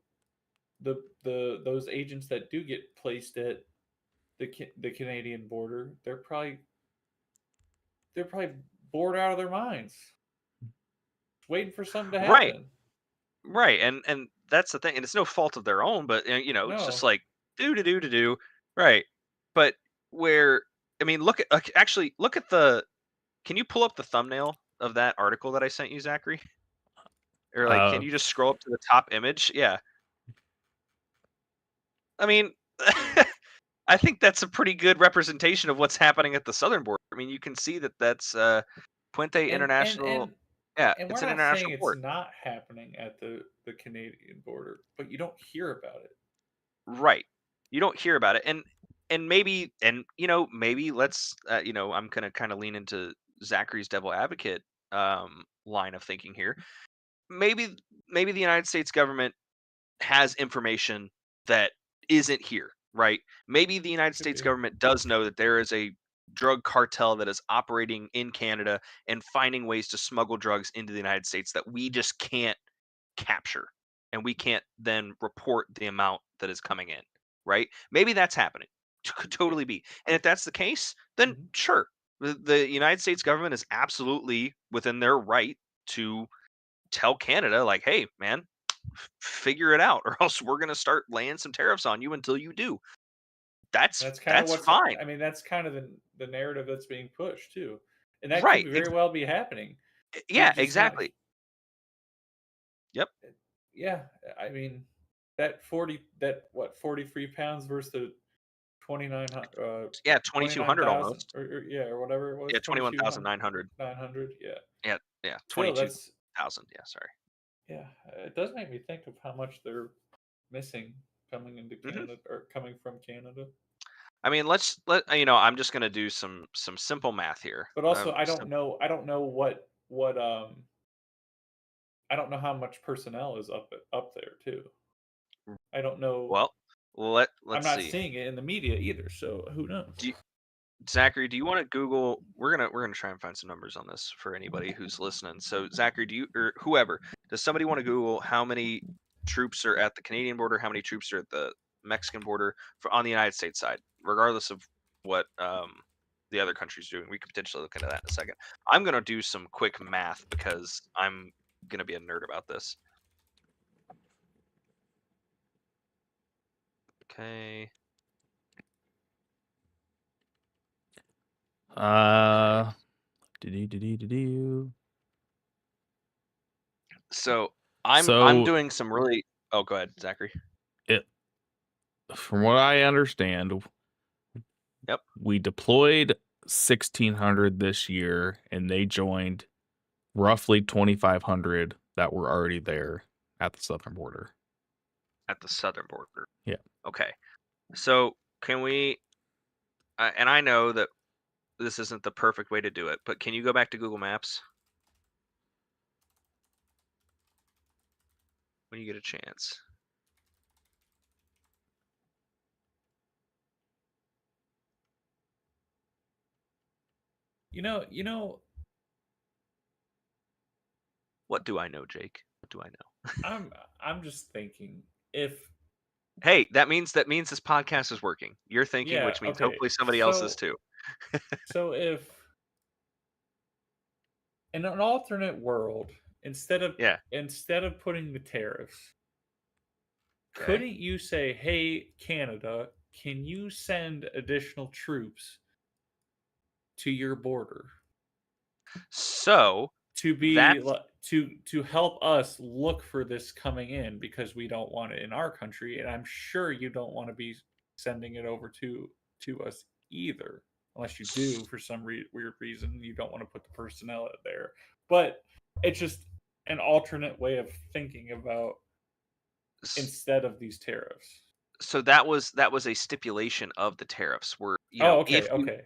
the those agents that do get placed at the Canadian border, they're probably bored out of their minds, waiting for something to Right, happen. right, and that's the thing, and it's no fault of their own, but it's just No, like do, right. But where I mean, actually look at the. Can you pull up the thumbnail of that article that I sent you, Zachary? Or like, can Uh, you just scroll up to the top image? Yeah. I mean, I think that's a pretty good representation of what's happening at the southern border. I mean, you can see that that's Puente and and International. and Yeah, and we're it's an not saying international it's port. not happening at the Canadian border, but you don't hear about it. Right. You don't hear about it. And maybe maybe let's I'm going to kind of lean into Zachary's devil advocate line of thinking here. Maybe the United States government has information that isn't here, right? Maybe the United Could States be. government does know that there is a drug cartel that is operating in Canada and finding ways to smuggle drugs into the United States that we just can't capture, and we can't then report the amount that is coming in, right? Maybe that's happening. Could Yeah. totally be. And if that's the case, then Mhm. sure. The United States government is absolutely within their right to tell Canada, like, hey, man, figure it out, or else we're going to start laying some tariffs on you until you do. That's That's kind of that's what's. fine. I mean, that's kind of the narrative that's being pushed too, and that could Right. very well be happening. You're Yeah, just not. exactly. Yep. Yeah, I mean, that 43 pounds versus the Yeah, 2200 29,000 almost. or yeah, or whatever it was, Yeah, 2200, 21,900. 900. Yeah, Yeah, still, that's 22,000. Yeah, sorry. yeah. It does make me think of how much they're missing coming into hmm Canada or coming from Canada. I mean, I'm just gonna do some simple math here. But also, I don't know. I don't know how much personnel is up there too. I don't know. Well, I'm let's not see. seeing it in the media either, so who knows? Do you, Zachary, do you want to Google? We're gonna try and find some numbers on this for anybody who's listening. So Zachary, do you or whoever does somebody want to Google how many troops are at the Canadian border, how many troops are at the Mexican border on the United States side, regardless of what the other country's doing? We could potentially look into that in a second. I'm gonna do some quick math because I'm gonna be a nerd about this. Okay. Do. So I'm So doing some really. Oh, go ahead, Zachary. it, from what I understand, Yep. we deployed 1,600 this year, and they joined roughly 2,500 that were already there at the southern border. At the southern border. Yeah. Okay. So can we? And I know that this isn't the perfect way to do it, but can you go back to Google Maps when you get a chance? You know, What do I know, Jake? What do I know? I'm just thinking if Hey, that means this podcast is working. You're thinking, yeah, which means okay. hopefully somebody else is So too. so if in an alternate world, Yeah. instead of putting the tariffs, Okay. couldn't you say, "Hey, Canada, can you send additional troops to your border So to be that's li- to help us look for this coming in because we don't want it in our country, and I'm sure you don't want to be sending it over to us either, unless you do for some weird reason you don't want to put the personnel out there. But it's just an alternate way of thinking about instead of these tariffs. so that was a stipulation of the tariffs where Oh, if okay, you okay.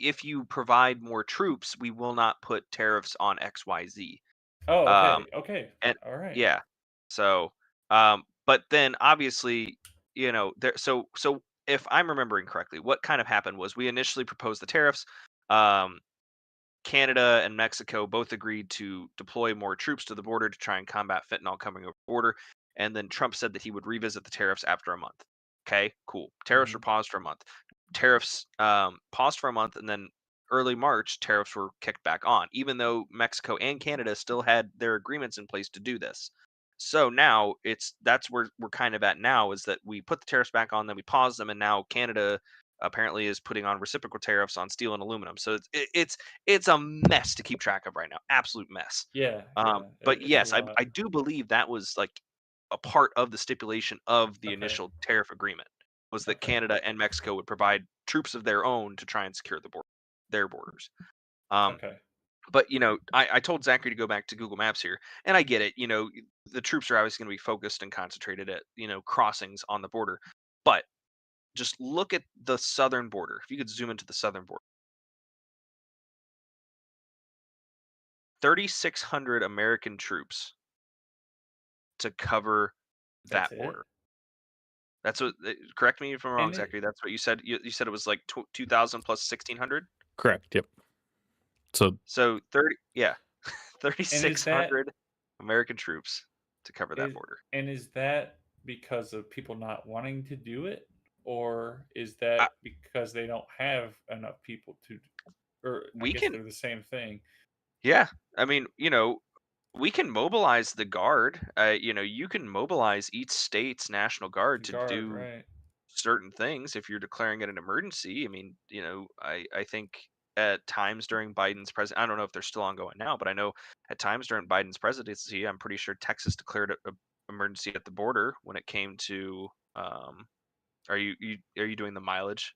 if you provide more troops, we will not put tariffs on XYZ. Oh, um okay, okay. and All right. yeah, so but then obviously there, so if I'm remembering correctly, what kind of happened was we initially proposed the tariffs. um Canada and Mexico both agreed to deploy more troops to the border to try and combat fentanyl coming over the border. And then Trump said that he would revisit the tariffs after a month. Okay, cool. Tariffs were Mhm. paused for a month. Tariffs paused for a month, and then early March, tariffs were kicked back on, even though Mexico and Canada still had their agreements in place to do this. So now that's where we're kind of at now, is that we put the tariffs back on, then we pause them, and now Canada apparently is putting on reciprocal tariffs on steel and aluminum. So it's a mess to keep track of right now. Absolute mess. Yeah, yeah. But It's a yes, lot. I do believe that was like a part of the stipulation of the Okay. initial tariff agreement, was that Okay. Canada and Mexico would provide troops of their own to try and secure their borders. Um, Okay. but I told Zachary to go back to Google Maps here, and I get it. The troops are obviously going to be focused and concentrated at crossings on the border, but just look at the southern border. If you could zoom into the southern border, 3,600 American troops to cover That's that it? border. That's what. Correct me if I'm wrong, And it Zachary. That's what you said. You said it was like 2,000 plus 1,600. Correct. Yep. So So 30, yeah, and is that 3,600 American troops to cover that is border. and is that because of people not wanting to do it, or is I, that because they don't have enough people to, or I we guess can, they're the same thing. yeah. I mean, we can mobilize the guard. You can mobilize each state's national guard to Guard, do right? certain things if you're declaring it an emergency. I mean, I think at times during Biden's president, I don't know if they're still ongoing now, but I know at times during Biden's presidency, I'm pretty sure Texas declared a emergency at the border when it came to. Are you doing the mileage,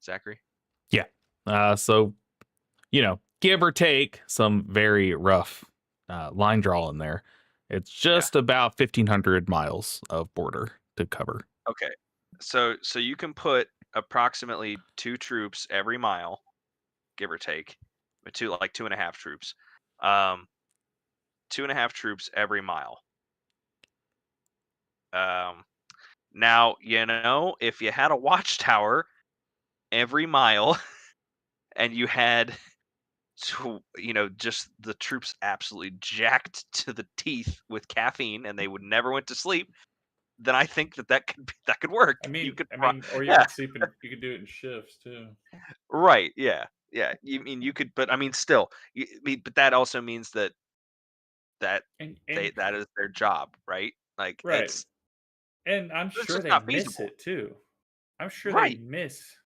Zachary? yeah. So give or take some very rough line draw in there. It's Yeah. just about 1,500 miles of border to cover. Okay. So you can put approximately two troops every mile, give or take, but two and a half troops. Um, two and a half troops every mile. Um, Now, if you had a watchtower every mile and you had just the troops absolutely jacked to the teeth with caffeine and they would never went to sleep, then I think that could work. You could Or you yeah, could you could do it in shifts too. right, yeah. Yeah, you could, but I mean still, but that also means that And that is their job, right? Like right. And I'm it's sure just they not miss feasible. it too. I'm sure they Right. miss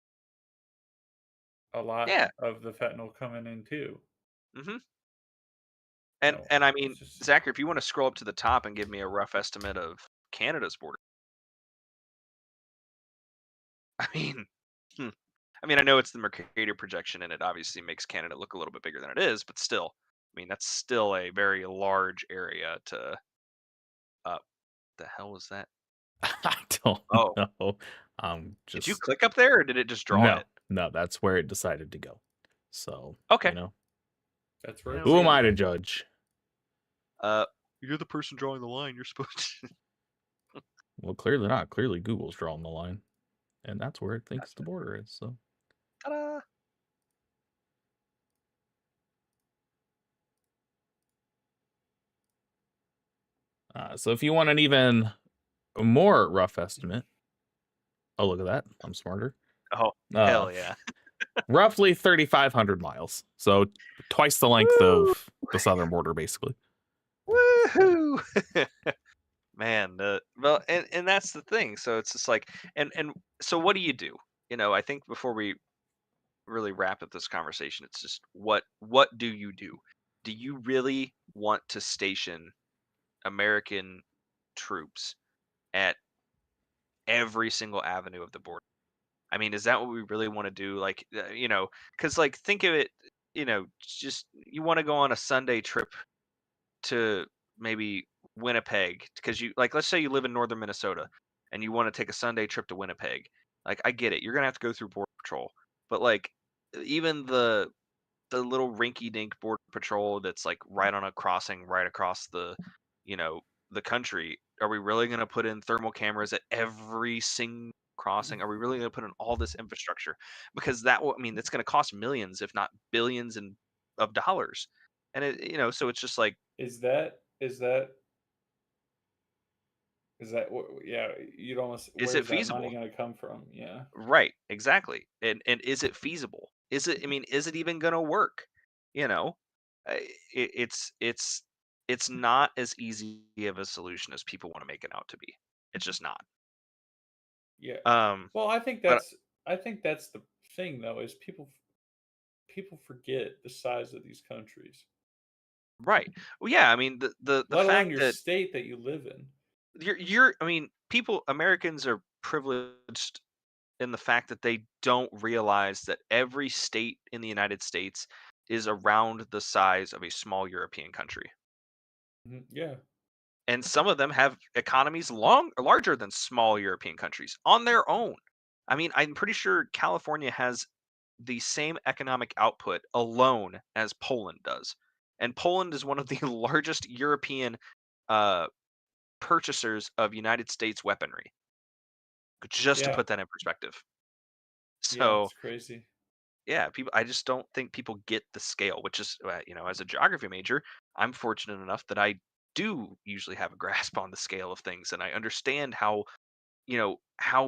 a lot Yeah. of the fentanyl coming in too. Mhm. And So and I it's mean, just Zachary, if you want to scroll up to the top and give me a rough estimate of Canada's border. I mean, hmm. I mean, I know it's the Mercator projection, and it obviously makes Canada look a little bit bigger than it is, but still, I mean, that's still a very large area to. Uh, the hell was that? I don't Oh, know. did you Just click up there, or did it just draw no, it? no. That's where it decided to go. So Okay. That's You where know, it's who am maybe. I to judge? You're the person drawing the line. You're supposed to. Well, clearly not. Clearly, Google's drawing the line, and that's where it thinks the Gotcha. border is. So. Ta-da! So if you want an even more rough estimate, oh look at that, I'm smarter. Oh, Uh, hell yeah. roughly 3,500 miles, so twice the length Woo! of the southern border, basically. Woohoo! Man, well, and that's the thing. So it's just like, and so what do you do? I think before we really wrap up this conversation, it's just what do you do? Do you really want to station American troops at every single avenue of the border? I mean, is that what we really want to do? Like, because like think of it, just you want to go on a Sunday trip to maybe Winnipeg because you like let's say you live in northern Minnesota and you want to take a Sunday trip to Winnipeg. Like I get it. You're going to have to go through border patrol. But like even the little rinky dink border patrol that's like right on a crossing right across you know, the country, are we really going to put in thermal cameras at every single crossing? Are we really going to put in all this infrastructure? Because I mean, it's going to cost millions, if not billions of dollars. And so it's just like, Is that what? Yeah, you'd almost. is it Where's that money feasible? going to come from? Yeah. Right, exactly. And is it feasible? I mean, is it even going to work? You know, it's not as easy of a solution as people want to make it out to be. It's just not. Yeah. Um, Well, I think but that's the thing though, is people forget the size of these countries, right. Well, yeah. I mean, the let alone fact your that state that you live in. I mean, Americans are privileged in the fact that they don't realize that every state in the United States is around the size of a small European country. Yeah. And some of them have economies larger than small European countries on their own. I mean, I'm pretty sure California has the same economic output alone as Poland does. And Poland is one of the largest European uh, purchasers of United States weaponry, just to Yeah. put that in perspective. Yeah. So, It's crazy. yeah, I just don't think people get the scale, which is, as a geography major, I'm fortunate enough that I do usually have a grasp on the scale of things and I understand how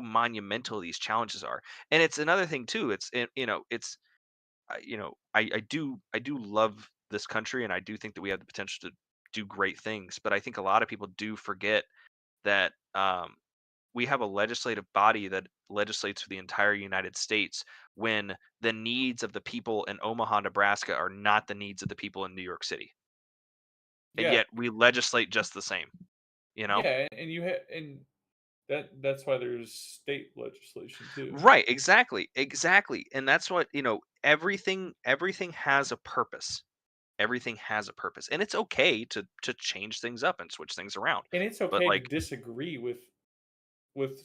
monumental these challenges are. And it's another thing too. It's I do love this country and I do think that we have the potential to do great things, but I think a lot of people do forget that we have a legislative body that legislates for the entire United States when the needs of the people in Omaha, Nebraska are not the needs of the people in New York City. And Yeah. yet we legislate just the same, you know? Yeah. And you have and that's why there's state legislation too. Right, exactly. Exactly. And that's what, everything has a purpose. Everything has a purpose. And it's okay to change things up and switch things around. And it's But okay to like, disagree with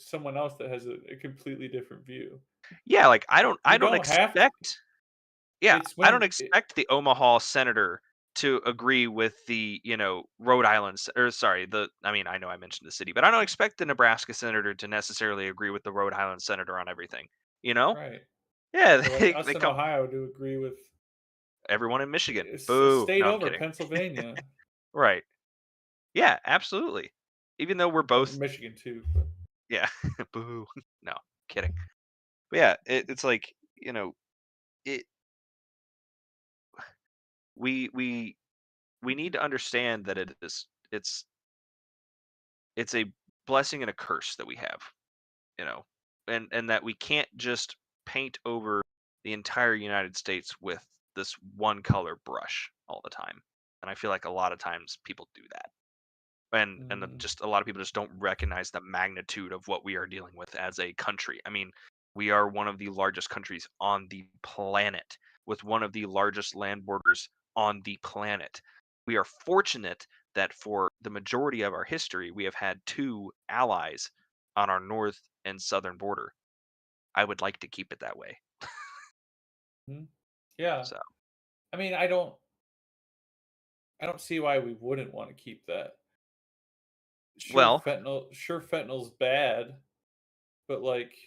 someone else that has a completely different view. yeah, like I You don't don't have to. expect. Yeah, It's I don't when it, expect the Omaha senator to agree with the, Rhode Island or sorry, I mean, I know I mentioned the city, but I don't expect the Nebraska senator to necessarily agree with the Rhode Island senator on everything, you know? right. Yeah, Or like they us in come Ohio to agree with everyone in Michigan. a Boo. state No, I'm over kidding. Pennsylvania. Right. Yeah, absolutely. Even though we're Well, both Michigan too. But yeah, boo. No, kidding. But yeah, it's like, it we we we need to understand that it's a blessing and a curse that we have, you know, and that we can't just paint over the entire United States with this one color brush all the time. And I feel like a lot of times people do that. And mm, just a lot of people just don't recognize the magnitude of what we are dealing with as a country. I mean, We are one of the largest countries on the planet with one of the largest land borders on the planet. We are fortunate that for the majority of our history, we have had two allies on our north and southern border. I would like to keep it that way. Mhm. Yeah. So, I mean, I don't see why we wouldn't want to keep that. well, Sure, fentanyl's bad, but like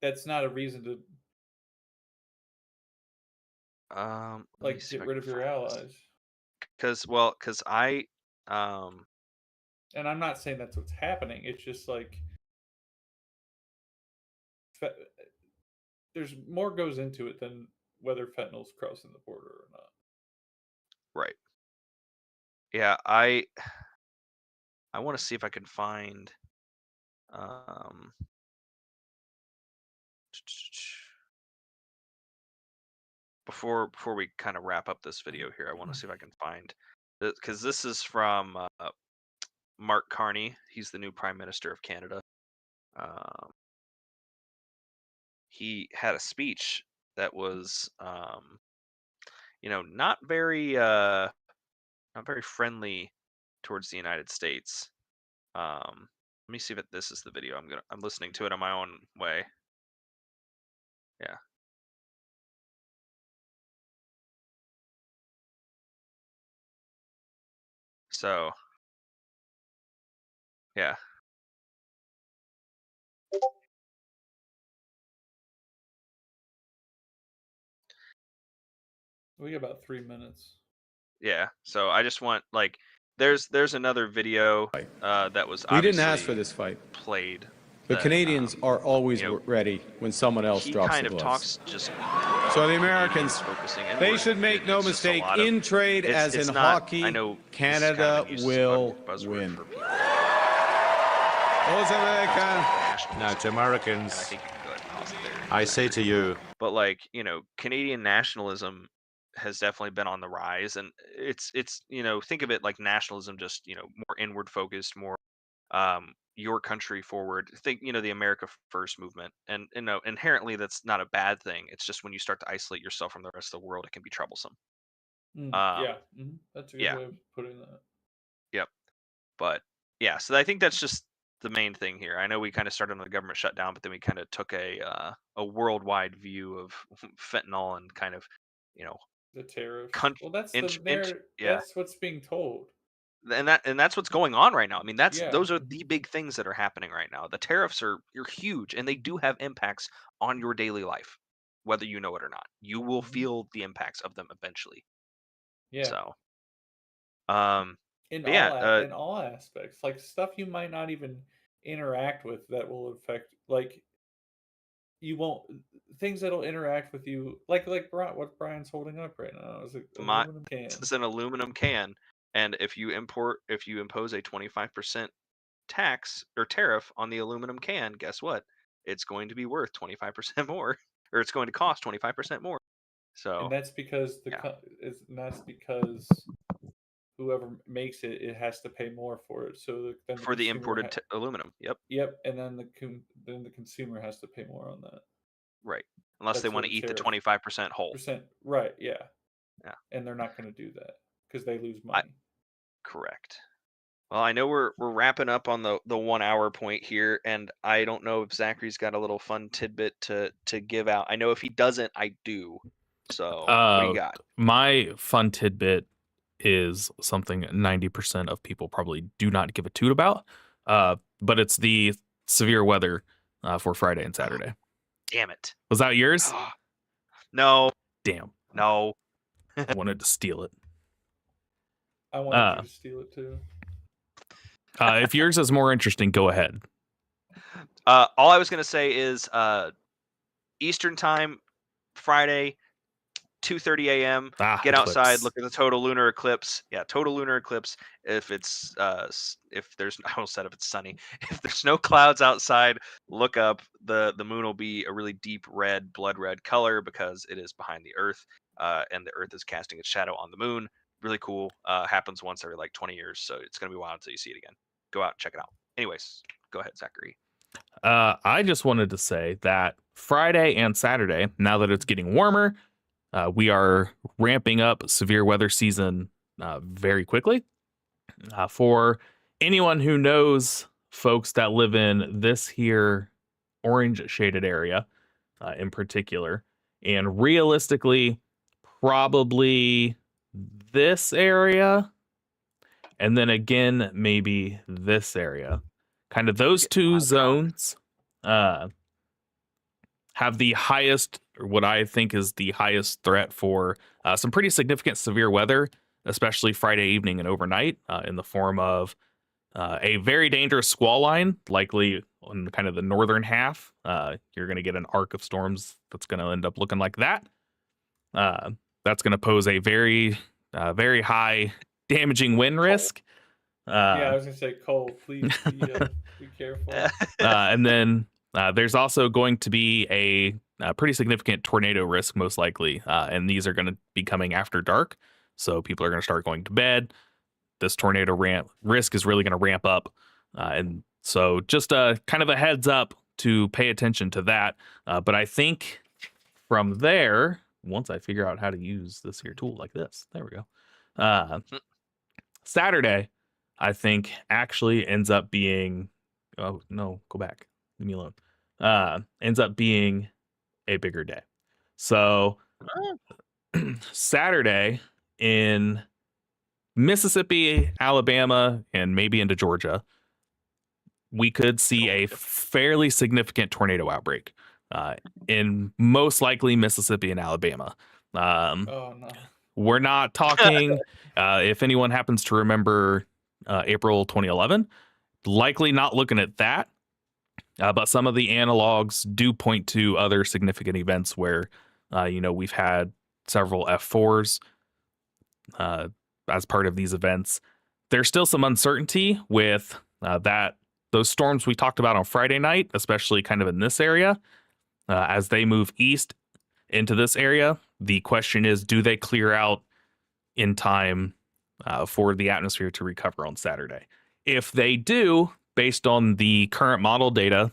that's not a reason to let me see if get I rid can of your find this. allies. Because um, And I'm not saying that's what's happening. It's just like fe- there's more goes into it than whether fentanyl's crossing the border or not. right. Yeah, I want to see if I can find um before we kind of wrap up this video here. I want to see if I can find, because this is from Mark Carney. He's the new Prime Minister of Canada. Um, he had a speech that was not very friendly towards the United States. Let me see if this is the video. I'm listening to it on my own way. Yeah. So, yeah. We got about 3 minutes. Yeah. So I just want, like, there's another video that was We didn't ask for obviously this fight. played The that Canadians are always you know, ready when someone else he drops kind the of gloves. talks just So the Canadians Americans, focusing they inward, should make and no it's just a mistake, lot of in trade as it's in not. hockey, I know Canada this is kind of an will buzzword win. for people. Those Americans. Now, to And I Americans, think you can go ahead and pause it there. I say to you, But like, Canadian nationalism has definitely been on the rise, and it's think of it like nationalism, just more inward focused, more your country forward. Think the America First movement, and inherently that's not a bad thing. It's just when you start to isolate yourself from the rest of the world, it can be troublesome. Yeah, that's a good Yeah, way of putting that. yep. But yeah, so I think that's just the main thing here. I know we kind of started on the government shutdown, but then we kind of took a worldwide view of fentanyl and kind of you know The tariffs. country Well, that's the inch narrative. yeah. That's what's being told. And that's what's going on right now. I mean, Yeah. those are the big things that are happening right now. The tariffs are huge, and they do have impacts on your daily life, whether you know it or not. You will feel the impacts of them eventually. Yeah. So, but yeah, In all aspects, like stuff you might not even interact with that will affect, like you won't things that'll interact with you, like what Brian's holding up right now is an aluminum can. this is an aluminum can, and if you impose a 25% tax or tariff on the aluminum can, guess what? It's going to be worth 25% more, or it's going to cost 25% more. So And that's because yeah, whoever makes it, it has to pay more for it. So then the for the consumer, imported aluminum. Yep. yep, and then the consumer has to pay more on that. Right. Unless they That's where want to the eat the tariff 25% whole. right, yeah, Yeah. and they're not going to do that because they lose money. Correct. Well, I know we're wrapping up on the 1 hour point here, and I don't know if Zachary's got a little fun tidbit to give out. I know if he doesn't, I do. So what do you got? My fun tidbit is something 90% of people probably do not give a toot about, but it's the severe weather for Friday and Saturday. Damn it. Was that yours? No. Damn. No. I wanted to steal it. I wanted you to steal it too. If yours is more interesting, go ahead. All I was gonna say is Eastern time, Friday, 2:30 a.m. Get eclipse. outside, look at the total lunar eclipse. Yeah, total lunar eclipse. If it's if there's I almost said if it's sunny. If there's no clouds outside, look up. The moon will be a really deep red, blood red color because it is behind the Earth, and the Earth is casting its shadow on the moon. Really cool. Happens once every like 20 years, so it's gonna be wild until you see it again. Go out and check it out. Anyways, go ahead, Zachary. I just wanted to say that Friday and Saturday, now that it's getting warmer, we are ramping up severe weather season very quickly. For anyone who knows folks that live in this here orange shaded area in particular, and realistically, probably this area, and then again, maybe this area. Kind of those two zones have the highest, or what I think is the highest threat for some pretty significant severe weather, especially Friday evening and overnight, in the form of a very dangerous squall line, likely on kind of the northern half. You're going to get an arc of storms that's going to end up looking like that. That's going to pose a very, very high damaging wind risk. Yeah, I was gonna say, Cole, please be careful. And then there's also going to be a pretty significant tornado risk, most likely. And these are going to be coming after dark. So people are going to start going to bed. This tornado risk is really going to ramp up. And so just kind of a heads up to pay attention to that. But I think from there, once I figure out how to use this here tool like this, there we go. Saturday, I think actually ends up being, oh no, go back, leave me alone. Ends up being a bigger day. So Saturday in Mississippi, Alabama, and maybe into Georgia, we could see a fairly significant tornado outbreak in most likely Mississippi and Alabama. Oh no. We're not talking, if anyone happens to remember April 2011, likely not looking at that. But some of the analogs do point to other significant events where, we've had several F4s as part of these events. There's still some uncertainty with those storms we talked about on Friday night, especially kind of in this area. As they move east into this area, the question is, do they clear out in time for the atmosphere to recover on Saturday? If they do, based on the current model data,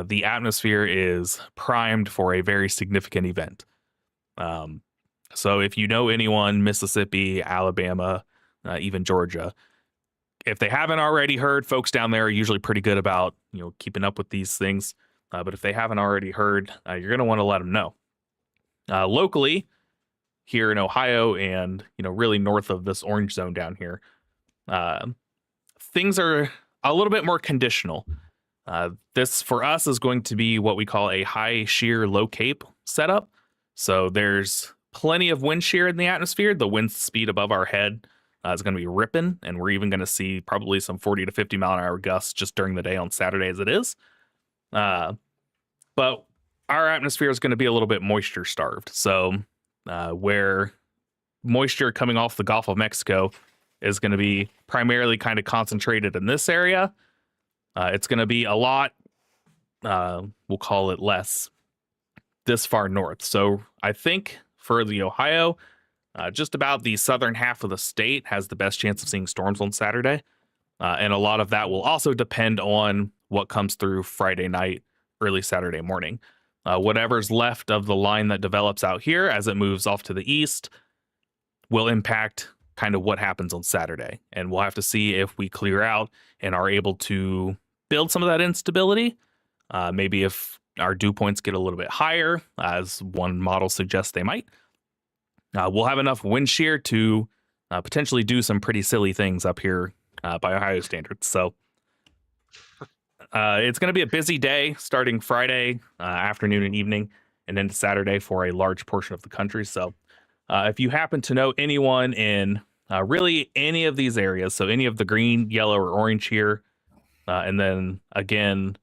the atmosphere is primed for a very significant event. So if you know anyone, Mississippi, Alabama, even Georgia, if they haven't already heard, folks down there are usually pretty good about keeping up with these things. But if they haven't already heard, you're going to want to let them know. Locally, here in Ohio and really north of this orange zone down here, things are a little bit more conditional. This for us is going to be what we call a high shear low cape setup. So there's plenty of wind shear in the atmosphere. The wind speed above our head is going to be ripping, and we're even going to see probably some 40 to 50 mile an hour gusts just during the day on Saturday as it is. But our atmosphere is going to be a little bit moisture starved. So where moisture coming off the Gulf of Mexico is going to be primarily kind of concentrated in this area, it's going to be a lot, we'll call it less, this far north. So I think for the Ohio, just about the southern half of the state has the best chance of seeing storms on Saturday. And a lot of that will also depend on what comes through Friday night, early Saturday morning. Whatever's left of the line that develops out here as it moves off to the east will impact kind of what happens on Saturday. And we'll have to see if we clear out and are able to build some of that instability. Maybe if our dew points get a little bit higher, as one model suggests they might, we'll have enough wind shear to potentially do some pretty silly things up here by Ohio standards. So it's going to be a busy day starting Friday afternoon and evening and into Saturday for a large portion of the country. So if you happen to know anyone in really any of these areas, so any of the green, yellow, or orange here, and then again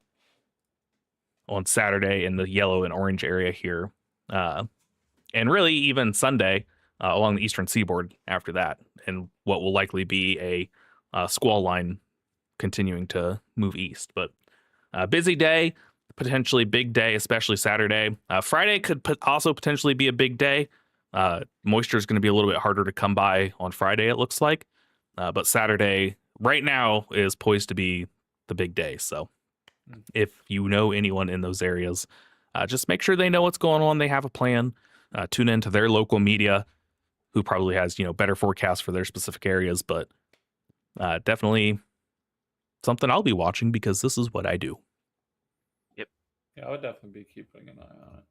on Saturday in the yellow and orange area here, and really even Sunday along the eastern seaboard after that, and what will likely be a squall line continuing to move east. But busy day, potentially big day, especially Saturday. Friday could also potentially be a big day. Moisture is going to be a little bit harder to come by on Friday, it looks like. But Saturday right now is poised to be the big day. So If you know anyone in those areas, just make sure they know what's going on. They have a plan. Tune into their local media, who probably has better forecasts for their specific areas. But definitely something I'll be watching because this is what I do. Yep. Yeah, I would definitely be keeping an eye on it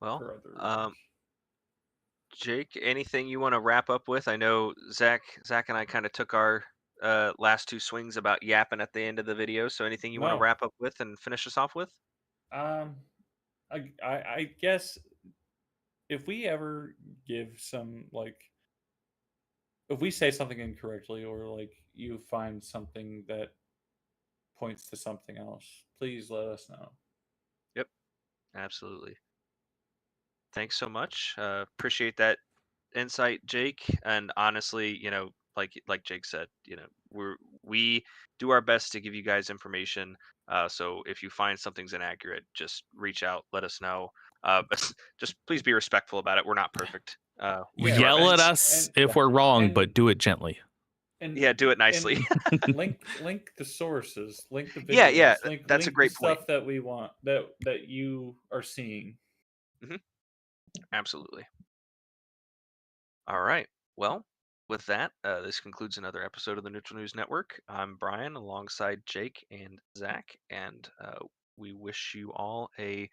Well, for other reasons. Jake, anything you want to wrap up with? I know Zach and I kind of took our last two swings about yapping at the end of the video. So anything you want to No. wrap up with and finish us off with? I guess if we ever give some if we say something incorrectly or you find something that points to something else, please let us know. Yep, absolutely. Thanks so much. Appreciate that insight, Jake. And honestly, like Jake said, we do our best to give you guys information. So if you find something's inaccurate, just reach out, let us know. Just please be respectful about it. We're not perfect. We do our Yell at best. us if we're wrong, but do it gently. And Yeah, do it nicely. link the sources, link the videos, Yeah, that's a link great the point. stuff that we want that you are seeing. Absolutely. All right. Well, with that, this concludes another episode of the Neutral News Network. I'm Brian alongside Jake and Zach, and we wish you all a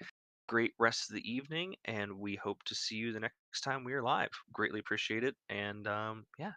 great rest of the evening, and we hope to see you the next time we are live. Greatly appreciate it, and yeah,